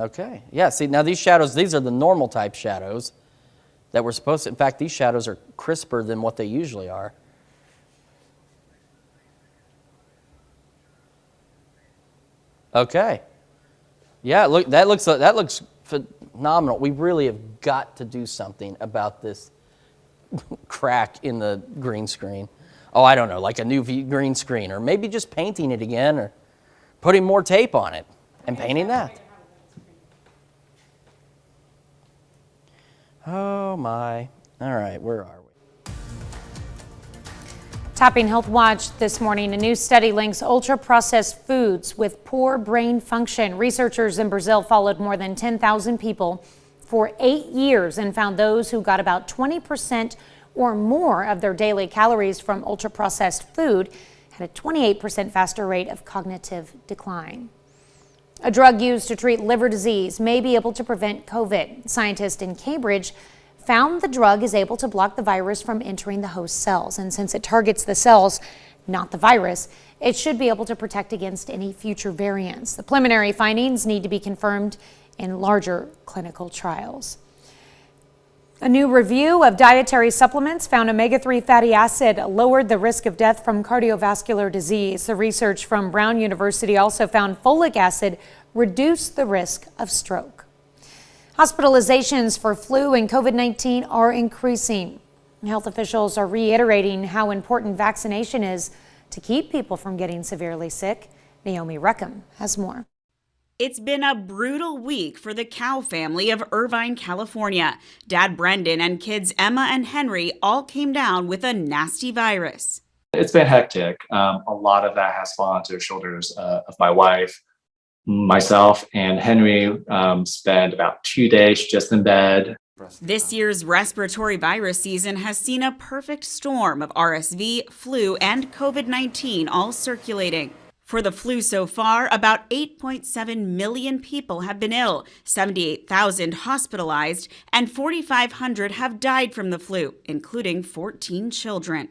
okay. Yeah, see, now these shadows, these are the normal type shadows that we're supposed to, in fact, these shadows are crisper than what they usually are. Okay. Yeah, look, that looks phenomenal. We really have got to do something about this crack in the green screen. Oh, I don't know, like a new green screen, or maybe just painting it again, or putting more tape on it and painting that. Oh my. All right, where are we? Topping Health Watch this morning, a new study links ultra-processed foods with poor brain function. Researchers in Brazil followed more than 10,000 people for 8 years and found those who got about 20% or more of their daily calories from ultra-processed food had a 28% faster rate of cognitive decline. A drug used to treat liver disease may be able to prevent COVID. Scientists in Cambridge found the drug is able to block the virus from entering the host cells. And since it targets the cells, not the virus, it should be able to protect against any future variants. The preliminary findings need to be confirmed in larger clinical trials. A new review of dietary supplements found omega-3 fatty acid lowered the risk of death from cardiovascular disease. The research from Brown University also found folic acid reduced the risk of stroke. Hospitalizations for flu and COVID-19 are increasing. Health officials are reiterating how important vaccination is to keep people from getting severely sick. Naomi Reckham has more. It's been a brutal week for the Cow family of Irvine, California. Dad Brendan and kids Emma and Henry all came down with a nasty virus. It's been hectic. A lot of that has fallen to the shoulders of my wife. Myself and Henry spent about 2 days just in bed. This year's respiratory virus season has seen a perfect storm of RSV, flu, and COVID-19 all circulating. For the flu so far, about 8.7 million people have been ill, 78,000 hospitalized, and 4,500 have died from the flu, including 14 children.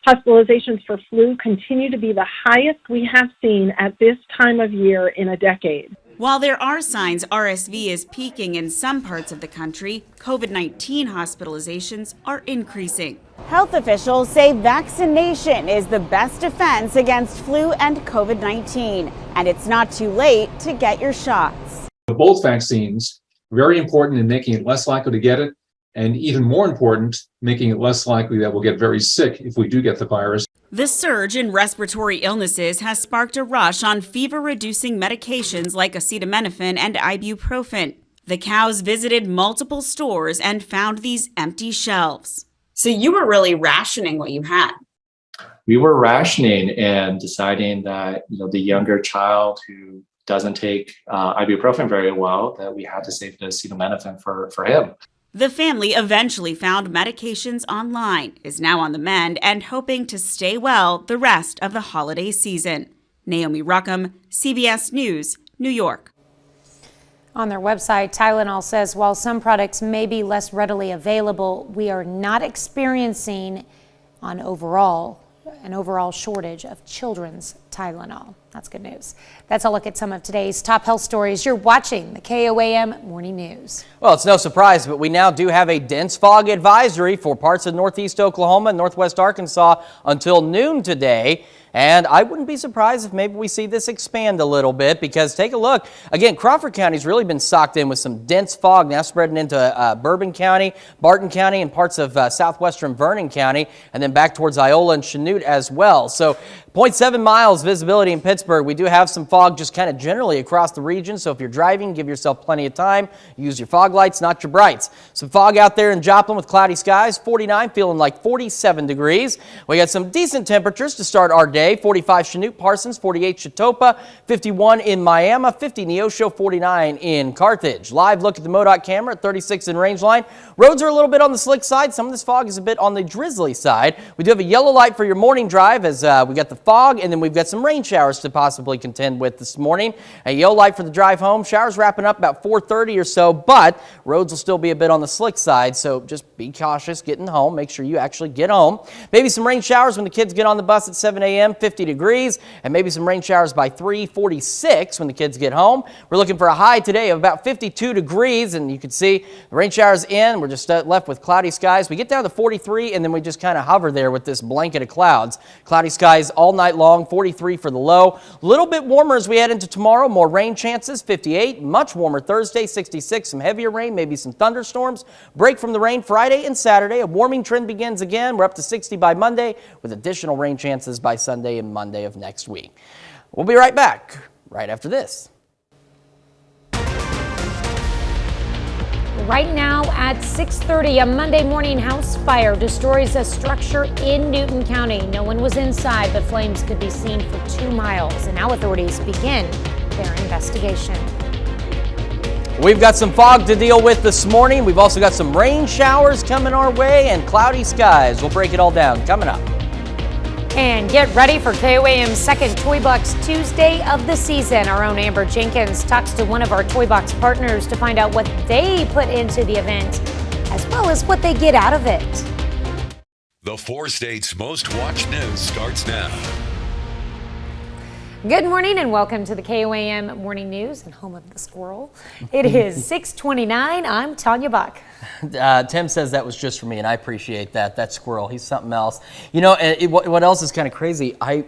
Hospitalizations for flu continue to be the highest we have seen at this time of year in a decade. While there are signs RSV is peaking in some parts of the country, COVID-19 hospitalizations are increasing. Health officials say vaccination is the best defense against flu and COVID-19, and it's not too late to get your shots. Both vaccines, very important in making it less likely to get it, and even more important, making it less likely that we'll get very sick if we do get the virus. The surge in respiratory illnesses has sparked a rush on fever-reducing medications like acetaminophen and ibuprofen. The cows visited multiple stores and found these empty shelves. So you were really rationing what you had. We were rationing and deciding that the younger child who doesn't take ibuprofen very well, that we had to save the acetaminophen for him. The family eventually found medications online, is now on the mend, and hoping to stay well the rest of the holiday season. Naomi Ruckham, CBS News, New York. On their website, Tylenol says while some products may be less readily available, we are not experiencing an overall shortage of children's Tylenol. That's good news. That's a look at some of today's top health stories. You're watching the KOAM Morning News. Well, it's no surprise, but we now do have a dense fog advisory for parts of northeast Oklahoma and northwest Arkansas until noon today. And I wouldn't be surprised if maybe we see this expand a little bit, because take a look. Again, Crawford County's really been socked in with some dense fog now spreading into Bourbon County, Barton County, and parts of southwestern Vernon County, and then back towards Iola and Chanute as well. So 0.7 miles visibility in Pittsburgh. We do have some fog just kind of generally across the region. So if you're driving, give yourself plenty of time. Use your fog lights, not your brights. Some fog out there in Joplin with cloudy skies. 49, feeling like 47 degrees. We got some decent temperatures to start our day. 45 Chanute, Parsons, 48 Chatopa, 51 in Miami, 50 Neosho, 49 in Carthage. Live look at the MoDOT camera at 36 in Rangeline. Roads are a little bit on the slick side. Some of this fog is a bit on the drizzly side. We do have a yellow light for your morning drive as we got the fog, and then we've got some rain showers to possibly contend with this morning. A yellow light for the drive home. Showers wrapping up about 4:30 or so, but roads will still be a bit on the slick side, so just be cautious getting home. Make sure you actually get home. Maybe some rain showers when the kids get on the bus at 7 a.m., 50 degrees, and maybe some rain showers by 3:46 when the kids get home. We're looking for a high today of about 52 degrees, and you can see the rain showers in. We're just left with cloudy skies. We get down to 43, and then we just kind of hover there with this blanket of clouds. Cloudy skies all night long, 43 for the low. A little bit warmer as we head into tomorrow. More rain chances, 58. Much warmer Thursday, 66. Some heavier rain, maybe some thunderstorms. Break from the rain Friday and Saturday. A warming trend begins again. We're up to 60 by Monday with additional rain chances by Sunday and Monday of next week. We'll be right back right after this. Right now at 6:30, a Monday morning house fire destroys a structure in Newton County. No one was inside, but flames could be seen for 2 miles. And now authorities begin their investigation. We've got some fog to deal with this morning. We've also got some rain showers coming our way and cloudy skies. We'll break it all down coming up. And get ready for KOAM's second Toy Box Tuesday of the season. Our own Amber Jenkins talks to one of our Toy Box partners to find out what they put into the event, as well as what they get out of it. The 4 states' most watched news starts now. Good morning and welcome to the KOAM Morning News and home of the squirrel. It is 6:29. I'm Tanya Buck. Tim says that was just for me, and I appreciate that. That squirrel, he's something else. You know, what else is kind of crazy? I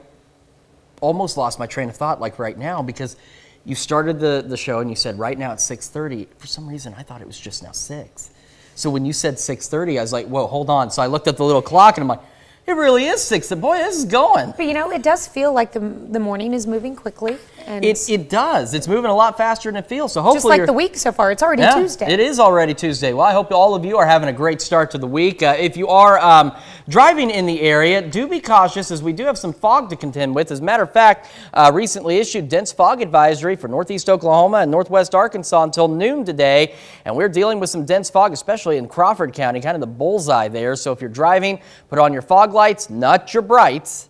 almost lost my train of thought like right now, because you started the show and you said right now it's 6:30. For some reason, I thought it was just now 6. So when you said 6:30, I was like, whoa, hold on. So I looked at the little clock and I'm like, it really is 6. Boy, this is going. But you know, it does feel like the morning is moving quickly. And it does. It's moving a lot faster than it feels. So hopefully, just like the week so far, it's already Tuesday. It is already Tuesday. Well, I hope all of you are having a great start to the week. If you are driving in the area, do be cautious, as we do have some fog to contend with. As a matter of fact, recently issued dense fog advisory for northeast Oklahoma and northwest Arkansas until noon today. And we're dealing with some dense fog, especially in Crawford County, kind of the bullseye there. So if you're driving, put on your fog lights, not your brights.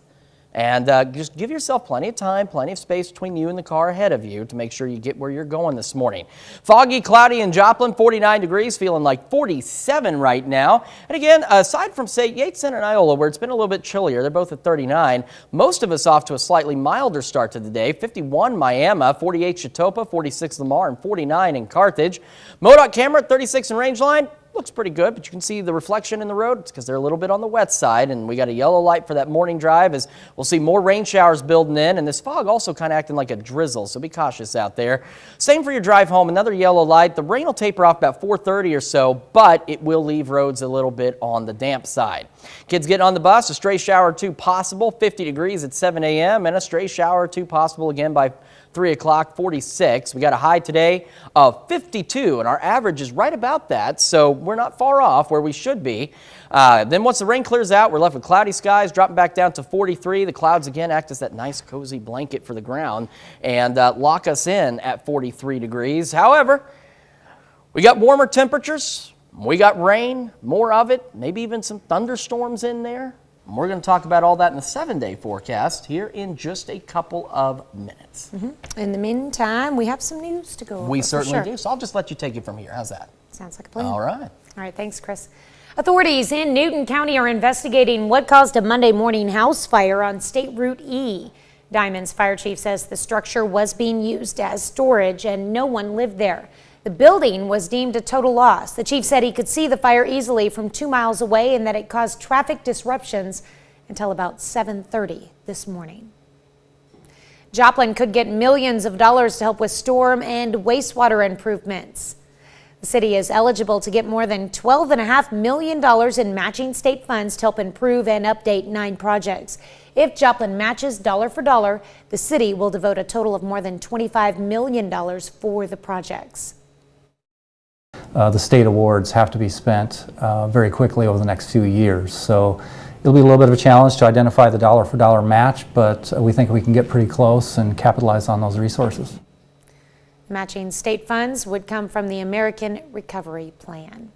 And just give yourself plenty of time, plenty of space between you and the car ahead of you to make sure you get where you're going this morning. Foggy, cloudy in Joplin, 49 degrees, feeling like 47 right now. And again, aside from, say, Yates and Iola, where it's been a little bit chillier, they're both at 39. Most of us off to a slightly milder start to the day. 51 Miami, 48 Chitopa, 46 Lamar, and 49 in Carthage. MoDOT camera at 36 in Rangeline. Looks pretty good, but you can see the reflection in the road. It's because they're a little bit on the wet side, and we got a yellow light for that morning drive as we'll see more rain showers building in, and this fog also kind of acting like a drizzle, so be cautious out there. Same for your drive home, another yellow light. The rain will taper off about 4:30 or so, but it will leave roads a little bit on the damp side. Kids getting on the bus, a stray shower or two possible, 50 degrees at 7 a.m., and a stray shower or two possible again by 3 o'clock, 46. We got a high today of 52, and our average is right about that, so we're not far off where we should be. Then once the rain clears out, we're left with cloudy skies, dropping back down to 43. The clouds again act as that nice cozy blanket for the ground and lock us in at 43 degrees. However, we got warmer temperatures, we got rain, more of it, maybe even some thunderstorms in there. And we're going to talk about all that in the 7-day forecast here in just a couple of minutes. In the meantime, we have some news to go over. We certainly do, so I'll just let you take it from here. How's that? Sounds like a plan. All right. All right, thanks, Chris. Authorities in Newton County are investigating what caused a Monday morning house fire on State Route E. Diamond's fire chief says the structure was being used as storage and no one lived there. The building was deemed a total loss. The chief said he could see the fire easily from 2 miles away and that it caused traffic disruptions until about 7:30 this morning. Joplin could get millions of dollars to help with storm and wastewater improvements. The city is eligible to get more than $12.5 million in matching state funds to help improve and update 9 projects. If Joplin matches dollar for dollar, the city will devote a total of more than $25 million for the projects. The state awards have to be spent very quickly over the next few years. So it'll be a little bit of a challenge to identify the dollar for dollar match, but we think we can get pretty close and capitalize on those resources. Matching state funds would come from the American Recovery Plan.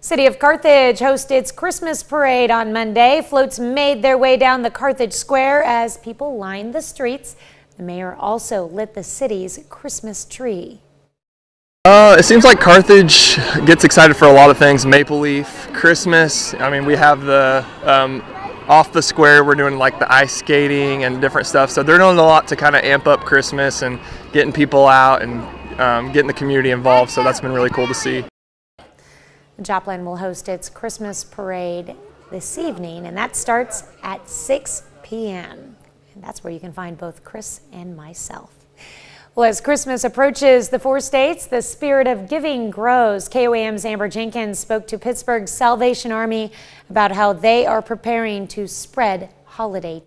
City of Carthage hosted its Christmas parade on Monday. Floats made their way down the Carthage Square as people lined the streets. The mayor also lit the city's Christmas tree. It seems like Carthage gets excited for a lot of things. Maple Leaf, Christmas. I mean, we have the off the square, we're doing like the ice skating and different stuff. So they're doing a lot to kind of amp up Christmas and getting people out and getting the community involved. So that's been really cool to see. Joplin will host its Christmas parade this evening, and that starts at 6 p.m. And that's where you can find both Chris and myself. Well, as Christmas approaches the 4 states, the spirit of giving grows. KOAM's Amber Jenkins spoke to Pittsburgh's Salvation Army about how they are preparing to spread holiday.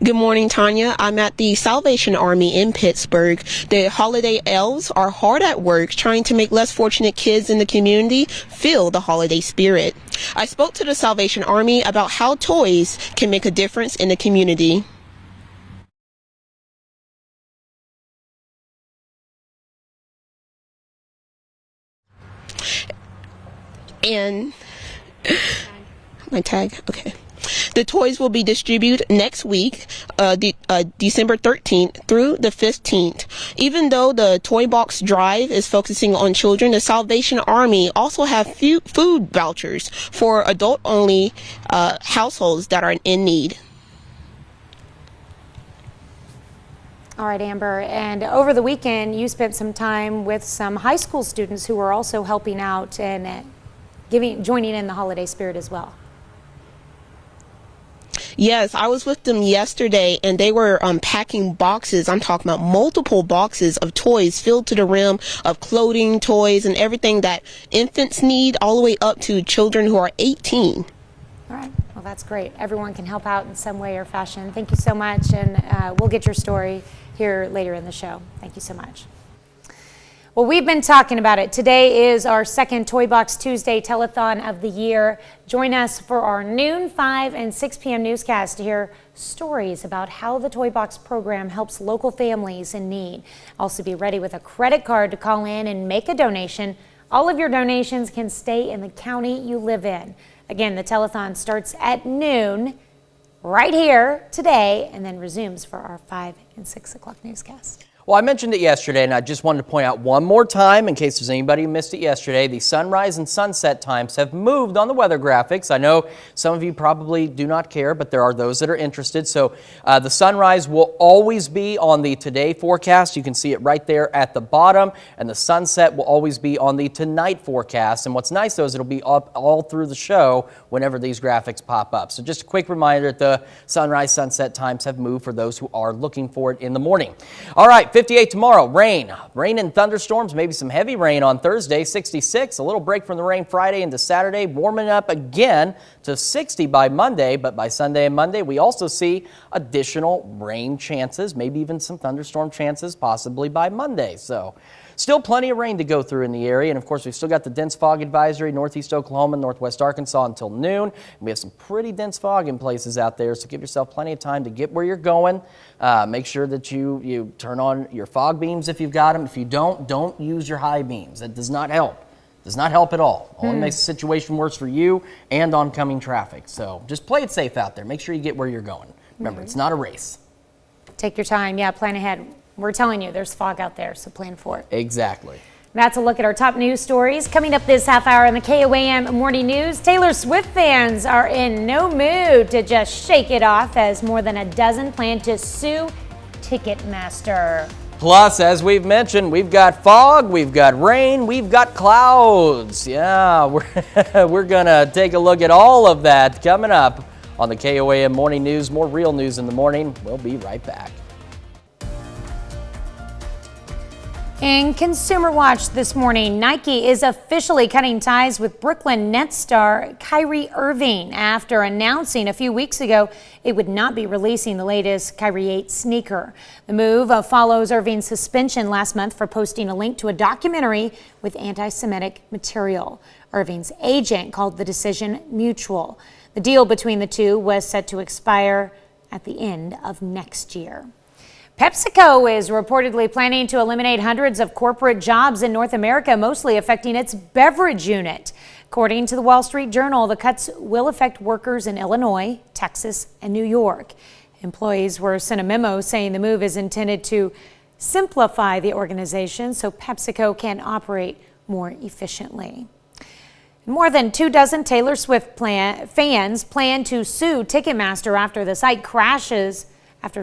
Good morning, Tanya. I'm at the Salvation Army in Pittsburgh. The holiday elves are hard at work trying to make less fortunate kids in the community feel the holiday spirit. I spoke to the Salvation Army about how toys can make a difference in the community. And my tag, okay. The toys will be distributed next week, December 13th through the 15th. Even though the Toy Box Drive is focusing on children, the Salvation Army also have food vouchers for adult-only households that are in need. All right, Amber, and over the weekend you spent some time with some high school students who were also helping out and joining in the holiday spirit as well. Yes, I was with them yesterday and they were packing boxes. I'm talking about multiple boxes of toys filled to the rim of clothing, toys, and everything that infants need, all the way up to children who are 18. All right, well, that's great. Everyone can help out in some way or fashion. Thank you so much, and we'll get your story here later in the show. Thank you so much. Well, we've been talking about it. Today is our second Toy Box Tuesday telethon of the year. Join us for our noon, 5, and 6 p.m. newscast to hear stories about how the Toy Box program helps local families in need. Also be ready with a credit card to call in and make a donation. All of your donations can stay in the county you live in. Again, the telethon starts at noon right here today and then resumes for our 5 and 6 o'clock newscast. Well, I mentioned it yesterday, and I just wanted to point out one more time, in case there's anybody who missed it yesterday, the sunrise and sunset times have moved on the weather graphics. I know some of you probably do not care, but there are those that are interested. So the sunrise will always be on the today forecast. You can see it right there at the bottom, and the sunset will always be on the tonight forecast. And what's nice, though, is it'll be up all through the show whenever these graphics pop up. So just a quick reminder that the sunrise, sunset times have moved for those who are looking for it in the morning. All right. 58 tomorrow, rain and thunderstorms, maybe some heavy rain on Thursday, 66. A little break from the rain Friday into Saturday, warming up again to 60 by Monday. But by Sunday and Monday, we also see additional rain chances, maybe even some thunderstorm chances, possibly by Monday. So still plenty of rain to go through in the area. And of course, we've still got the dense fog advisory, northeast Oklahoma, northwest Arkansas until noon. And we have some pretty dense fog in places out there. So give yourself plenty of time to get where you're going. Make sure that you turn on your fog beams if you've got them. If you don't use your high beams. That does not help. Does not help at all. Only makes the situation worse for you and oncoming traffic. So just play it safe out there. Make sure you get where you're going. Remember, it's not a race. Take your time. Yeah, plan ahead. We're telling you, there's fog out there, so plan for it. Exactly. That's a look at our top news stories. Coming up this half hour in the KOAM Morning News, Taylor Swift fans are in no mood to just shake it off as more than a dozen plan to sue Ticketmaster. Plus, as we've mentioned, we've got fog, we've got rain, we've got clouds. Yeah, we're going to take a look at all of that coming up on the KOAM Morning News. More real news in the morning. We'll be right back. In Consumer Watch this morning, Nike is officially cutting ties with Brooklyn Nets star Kyrie Irving after announcing a few weeks ago it would not be releasing the latest Kyrie 8 sneaker. The move follows Irving's suspension last month for posting a link to a documentary with anti-Semitic material. Irving's agent called the decision mutual. The deal between the two was set to expire at the end of next year. PepsiCo is reportedly planning to eliminate hundreds of corporate jobs in North America, mostly affecting its beverage unit. According to the Wall Street Journal, the cuts will affect workers in Illinois, Texas, and New York. Employees were sent a memo saying the move is intended to simplify the organization so PepsiCo can operate more efficiently. More than 24 Taylor Swift fans plan to sue Ticketmaster after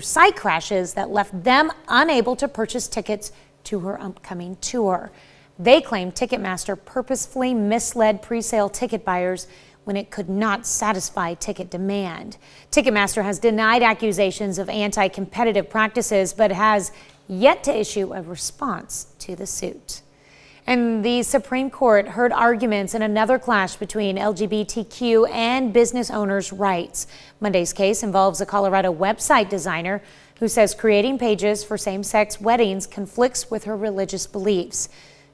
site crashes that left them unable to purchase tickets to her upcoming tour. They claim Ticketmaster purposefully misled pre-sale ticket buyers when it could not satisfy ticket demand. Ticketmaster has denied accusations of anti-competitive practices, but has yet to issue a response to the suit. And the Supreme Court heard arguments in another clash between LGBTQ and business owners' rights. Monday's case involves a Colorado website designer who says creating pages for same-sex weddings conflicts with her religious beliefs.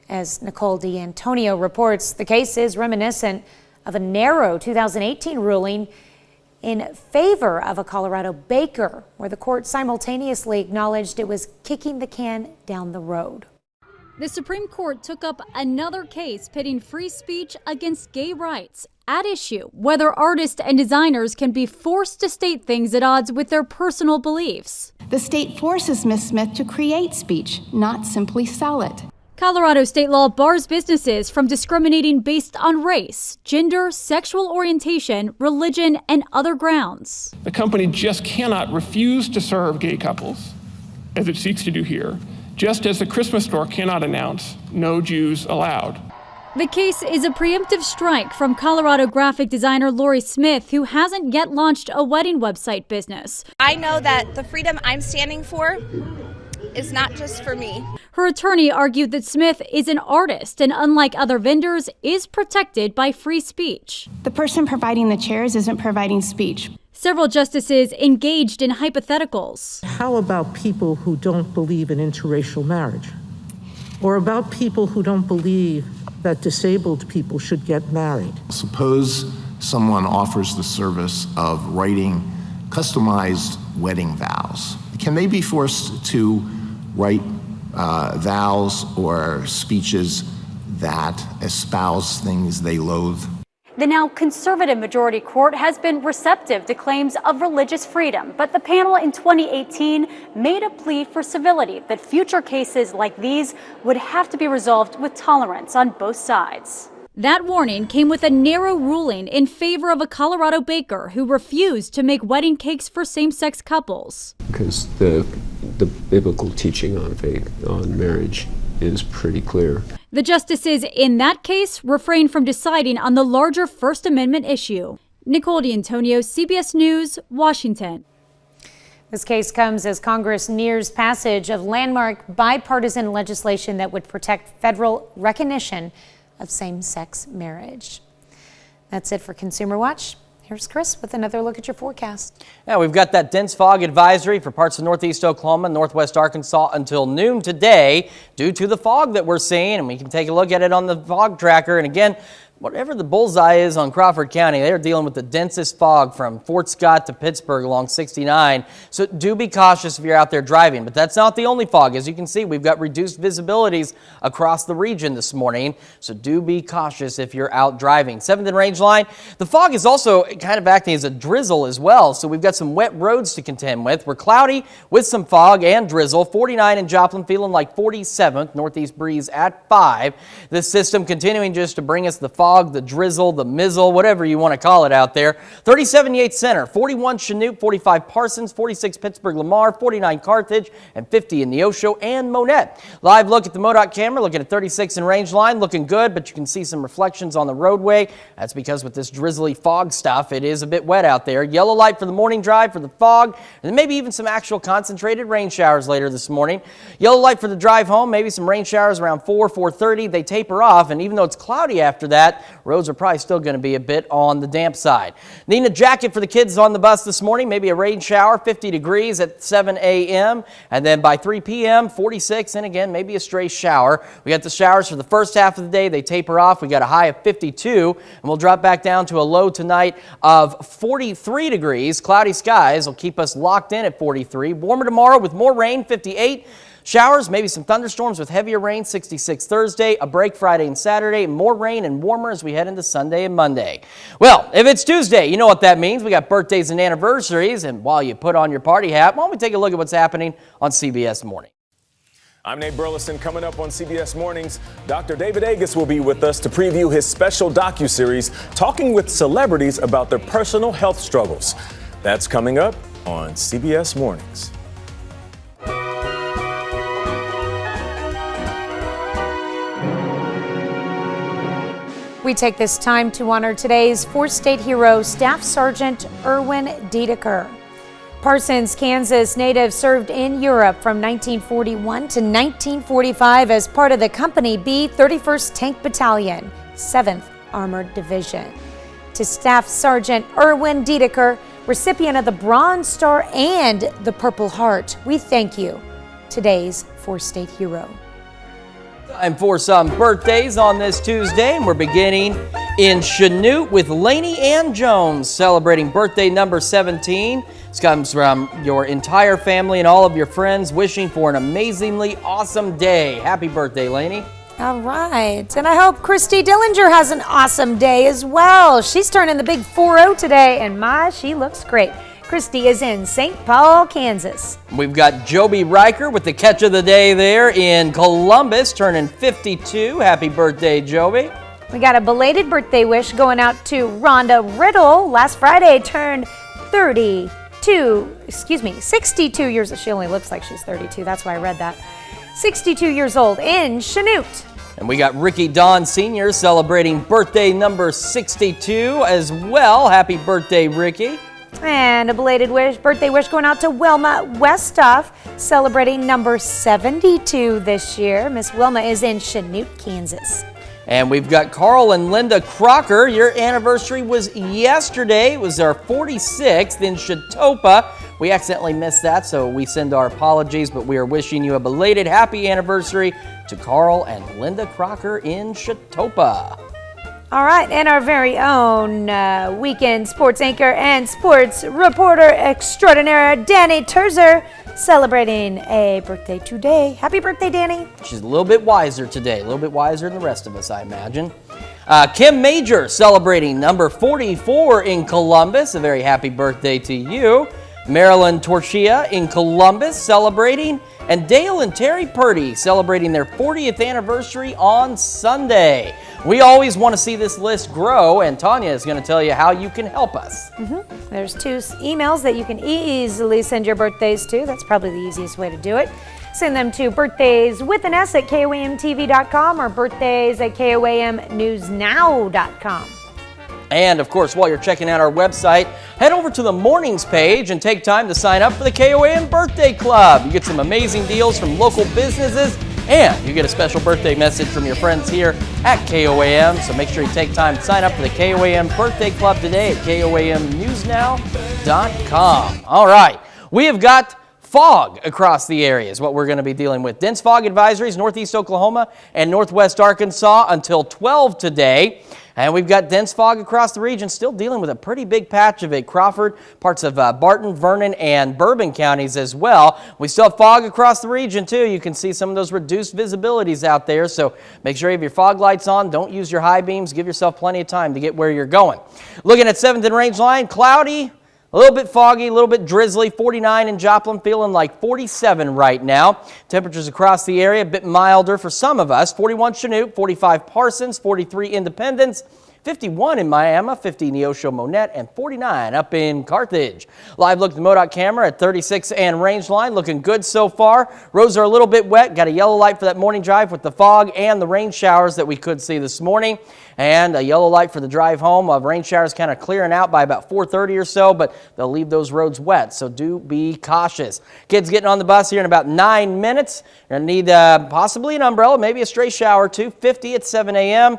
As Nicole D'Antonio reports, the case is reminiscent of a narrow 2018 ruling in favor of a Colorado baker, where the court simultaneously acknowledged it was kicking the can down the road. The Supreme Court took up another case pitting free speech against gay rights. At issue, whether artists and designers can be forced to state things at odds with their personal beliefs. The state forces Ms. Smith to create speech, not simply sell it. Colorado state law bars businesses from discriminating based on race, gender, sexual orientation, religion, and other grounds. The company just cannot refuse to serve gay couples, as it seeks to do here, just as the Christmas store cannot announce no Jews allowed. The case is a preemptive strike from Colorado graphic designer Lori Smith, who hasn't yet launched a wedding website business. I know that the freedom I'm standing for is not just for me. Her attorney argued that Smith is an artist and, unlike other vendors, is protected by free speech. The person providing the chairs isn't providing speech. Several justices engaged in hypotheticals. How about people who don't believe in interracial marriage? Or about people who don't believe that disabled people should get married? Suppose someone offers the service of writing customized wedding vows. Can they be forced to write vows or speeches that espouse things they loathe? The now conservative majority court has been receptive to claims of religious freedom, but the panel in 2018 made a plea for civility that future cases like these would have to be resolved with tolerance on both sides. That warning came with a narrow ruling in favor of a Colorado baker who refused to make wedding cakes for same-sex couples. Because the biblical teaching on faith, on marriage, is pretty clear. The justices in that case refrained from deciding on the larger First Amendment issue. Nicole D'Antonio, CBS News, Washington. This case comes as Congress nears passage of landmark bipartisan legislation that would protect federal recognition of same-sex marriage. That's it for Consumer Watch. Here's Chris with another look at your forecast. Yeah, we've got that dense fog advisory for parts of northeast Oklahoma, northwest Arkansas until noon today due to the fog that we're seeing, and we can take a look at it on the fog tracker. And again, whatever the bullseye is on Crawford County, they're dealing with the densest fog from Fort Scott to Pittsburgh along 69. So do be cautious if you're out there driving. But that's not the only fog. As you can see, we've got reduced visibilities across the region this morning. So do be cautious if you're out driving. 7th and Range Line, the fog is also kind of acting as a drizzle as well. So we've got some wet roads to contend with. We're cloudy with some fog and drizzle. 49 in Joplin, feeling like 47th. Northeast breeze at 5. This system continuing just to bring us the fog, the drizzle, the mizzle, whatever you want to call it out there. 37 Yates Center, 41 Chanute, 45 Parsons, 46 Pittsburgh Lamar, 49 Carthage, and 50 in Neosho and Monette. Live look at the MoDOT camera, looking at 36 in Range Line, looking good, but you can see some reflections on the roadway. That's because with this drizzly fog stuff, it is a bit wet out there. Yellow light for the morning drive for the fog, and maybe even some actual concentrated rain showers later this morning. Yellow light for the drive home, maybe some rain showers around 4:30. They taper off, and even though it's cloudy after that, roads are probably still going to be a bit on the damp side. Needing a jacket for the kids on the bus this morning, maybe a rain shower, 50 degrees at 7 a.m. And then by 3 p.m., 46, and again, maybe a stray shower. We got the showers for the first half of the day. They taper off. We got a high of 52, and we'll drop back down to a low tonight of 43 degrees. Cloudy skies will keep us locked in at 43. Warmer tomorrow with more rain, 58. Showers, maybe some thunderstorms with heavier rain, 66 Thursday, a break Friday and Saturday, more rain and warmer as we head into Sunday and Monday. Well, if it's Tuesday, you know what that means. We got birthdays and anniversaries, and while you put on your party hat, why don't we take a look at what's happening on CBS Morning. I'm Nate Burleson. Coming up on CBS Mornings, Dr. David Agus will be with us to preview his special docuseries, talking with celebrities about their personal health struggles. That's coming up on CBS Mornings. We take this time to honor today's fourth state hero, Staff Sergeant Erwin Dedeker. Parsons, Kansas native, served in Europe from 1941 to 1945 as part of the Company B 31st Tank Battalion, 7th Armored Division. To Staff Sergeant Erwin Dedeker, recipient of the Bronze Star and the Purple Heart, we thank you, today's fourth state hero. Time for some birthdays on this Tuesday, and we're beginning in Chanute with Lainey Ann Jones, celebrating birthday number 17. This comes from your entire family and all of your friends, wishing for an amazingly awesome day. Happy birthday, Lainey. All right, and I hope Christy Dillinger has an awesome day as well. She's turning the big 4-0 today, and she looks great. Christy is in St. Paul, Kansas. We've got Joby Riker with the catch of the day there in Columbus, turning 52. Happy birthday, Joby. We got a belated birthday wish going out to Rhonda Riddle. Last Friday turned 62 years. She only looks like she's 32. That's why I read that. 62 years old in Chanute. And we got Ricky Don Sr. celebrating birthday number 62 as well. Happy birthday, Ricky. And a belated birthday wish going out to Wilma Westoff, celebrating number 72 this year. Miss Wilma is in Chanute, Kansas. And we've got Carl and Linda Crocker. Your anniversary was yesterday. It was our 46th in Chetopa. We accidentally missed that, so we send our apologies, but we are wishing you a belated happy anniversary to Carl and Linda Crocker in Chetopa. All right, and our very own weekend sports anchor and sports reporter extraordinaire, Danny Terzer, celebrating a birthday today. Happy birthday, Danny. She's a little bit wiser today, a little bit wiser than the rest of us, I imagine. Kim Major celebrating number 44 in Columbus. A very happy birthday to you. Marilyn Torchia in Columbus celebrating. And Dale and Terry Purdy celebrating their 40th anniversary on Sunday. We always want to see this list grow, and Tanya is going to tell you how you can help us. There's 2 emails that you can easily send your birthdays to. That's probably the easiest way to do it. Send them to birthdays@KOAMTV.com or birthdays@KOAMNewsNow.com. And of course, while you're checking out our website, head over to the mornings page and take time to sign up for the KOAM Birthday Club. You get some amazing deals from local businesses, and you get a special birthday message from your friends here at KOAM. So make sure you take time to sign up for the KOAM Birthday Club today at KOAMNewsNow.com. All right, we have got fog across the area is what we're going to be dealing with. Dense fog advisories, northeast Oklahoma and northwest Arkansas until 12 today. And we've got dense fog across the region, still dealing with a pretty big patch of it. Crawford, parts of Barton, Vernon, and Bourbon counties as well. We still have fog across the region too. You can see some of those reduced visibilities out there. So make sure you have your fog lights on. Don't use your high beams. Give yourself plenty of time to get where you're going. Looking at 7th and Range Line, cloudy. A little bit foggy, a little bit drizzly, 49 in Joplin, feeling like 47 right now. Temperatures across the area a bit milder for some of us. 41 Chinook, 45 Parsons, 43 Independence, 51 in Miami, 50 Neosho Monette, and 49 up in Carthage. Live look at the MoDOT camera at 36 and Range Line, looking good so far. Roads are a little bit wet. Got a yellow light for that morning drive with the fog and the rain showers that we could see this morning. And a yellow light for the drive home. Rain showers kind of clearing out by about 4:30 or so, but they'll leave those roads wet, so do be cautious. Kids getting on the bus here in about 9 minutes. You're going to need possibly an umbrella, maybe a stray shower too. 50 at 7 a.m.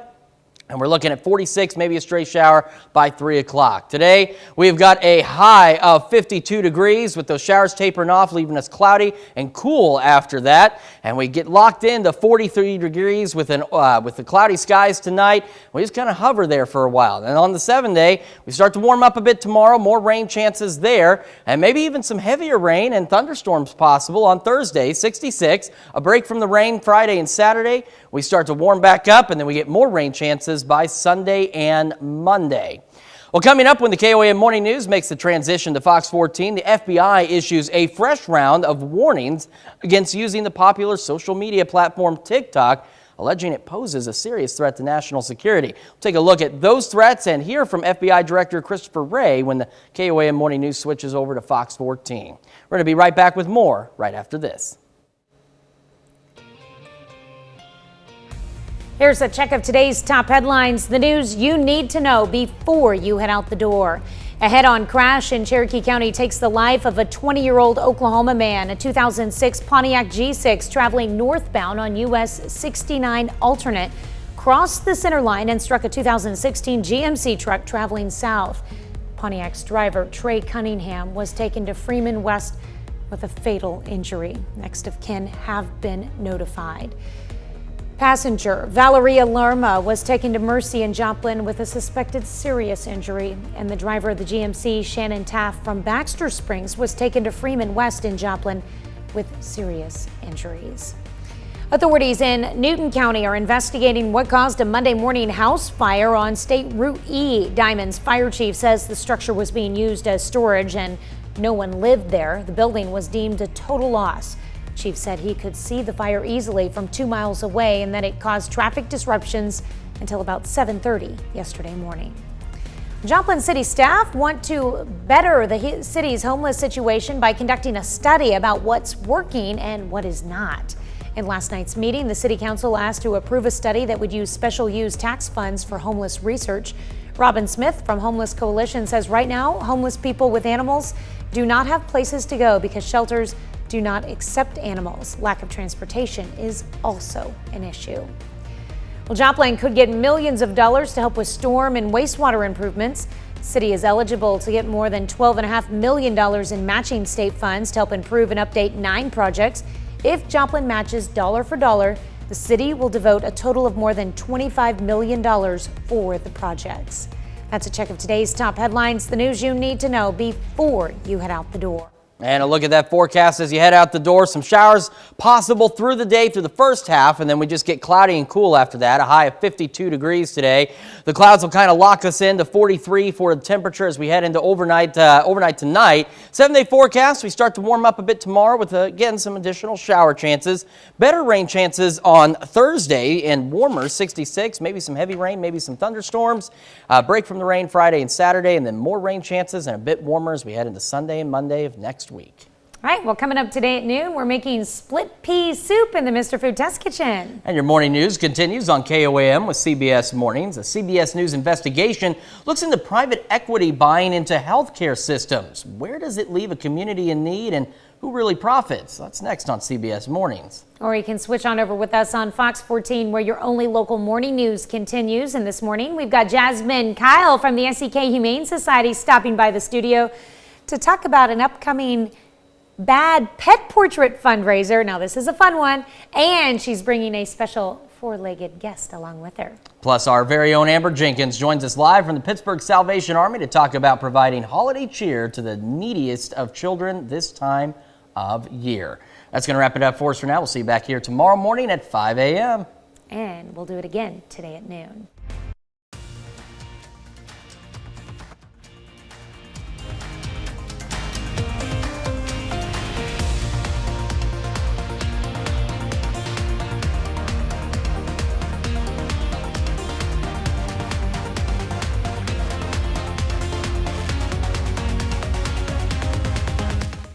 And we're looking at 46, maybe a stray shower by 3 o'clock. Today, we've got a high of 52 degrees with those showers tapering off, leaving us cloudy and cool after that. And we get locked into 43 degrees with the cloudy skies tonight. We just kind of hover there for a while. And on the 7-day, we start to warm up a bit tomorrow, more rain chances there, and maybe even some heavier rain and thunderstorms possible on Thursday, 66. A break from the rain Friday and Saturday. We start to warm back up, and then we get more rain chances by Sunday and Monday. Well, coming up when the KOAM Morning News makes the transition to Fox 14, the FBI issues a fresh round of warnings against using the popular social media platform TikTok, alleging it poses a serious threat to national security. We'll take a look at those threats and hear from FBI Director Christopher Wray when the KOAM Morning News switches over to Fox 14. We're going to be right back with more right after this. Here's a check of today's top headlines, the news you need to know before you head out the door. A head-on crash in Cherokee County takes the life of a 20-year-old Oklahoma man. A 2006 Pontiac G6 traveling northbound on US 69 alternate crossed the center line and struck a 2016 GMC truck traveling south. Pontiac's driver, Trey Cunningham, was taken to Freeman West with a fatal injury. Next of kin have been notified. Passenger Valeria Lerma was taken to Mercy in Joplin with a suspected serious injury, and the driver of the GMC, Shannon Taft from Baxter Springs, was taken to Freeman West in Joplin with serious injuries. Authorities in Newton County are investigating what caused a Monday morning house fire on State Route E. Diamond's fire chief says the structure was being used as storage and no one lived there. The building was deemed a total loss. Chief said he could see the fire easily from 2 miles away and that it caused traffic disruptions until about 7:30 yesterday morning. Joplin City staff want to better the city's homeless situation by conducting a study about what's working and what is not. In last night's meeting, the City Council asked to approve a study that would use special use tax funds for homeless research. Robin Smith from Homeless Coalition says right now, homeless people with animals do not have places to go because shelters do not accept animals. Lack of transportation is also an issue. Well, Joplin could get millions of dollars to help with storm and wastewater improvements. The city is eligible to get more than $12.5 million in matching state funds to help improve and update 9 projects. If Joplin matches dollar for dollar, the city will devote a total of more than $25 million for the projects. That's a check of today's top headlines, the news you need to know before you head out the door. And a look at that forecast as you head out the door. Some showers possible through the day through the first half, and then we just get cloudy and cool after that. A high of 52 degrees today. The clouds will kind of lock us into 43 for the temperature as we head into overnight tonight. 7-day forecast. We start to warm up a bit tomorrow with, again, some additional shower chances. Better rain chances on Thursday and warmer, 66. Maybe some heavy rain, maybe some thunderstorms. Break from the rain Friday and Saturday, and then more rain chances and a bit warmer as we head into Sunday and Monday of next week. All right, well, coming up today at noon, we're making split pea soup in the Mr. Food Test Kitchen. And your morning news continues on KOAM with CBS Mornings. A CBS News investigation looks into private equity buying into healthcare systems. Where does it leave a community in need, and who really profits? That's next on CBS Mornings. Or you can switch on over with us on Fox 14, where your only local morning news continues. And this morning, we've got Jasmine Kyle from the SEK Humane Society stopping by the studio to talk about an upcoming Bad Pet Portrait fundraiser. Now, this is a fun one, and she's bringing a special four-legged guest along with her. Plus, our very own Amber Jenkins joins us live from the Pittsburgh Salvation Army to talk about providing holiday cheer to the neediest of children this time of year. That's going to wrap it up for us for now. We'll see you back here tomorrow morning at 5 a.m. And we'll do it again today at noon.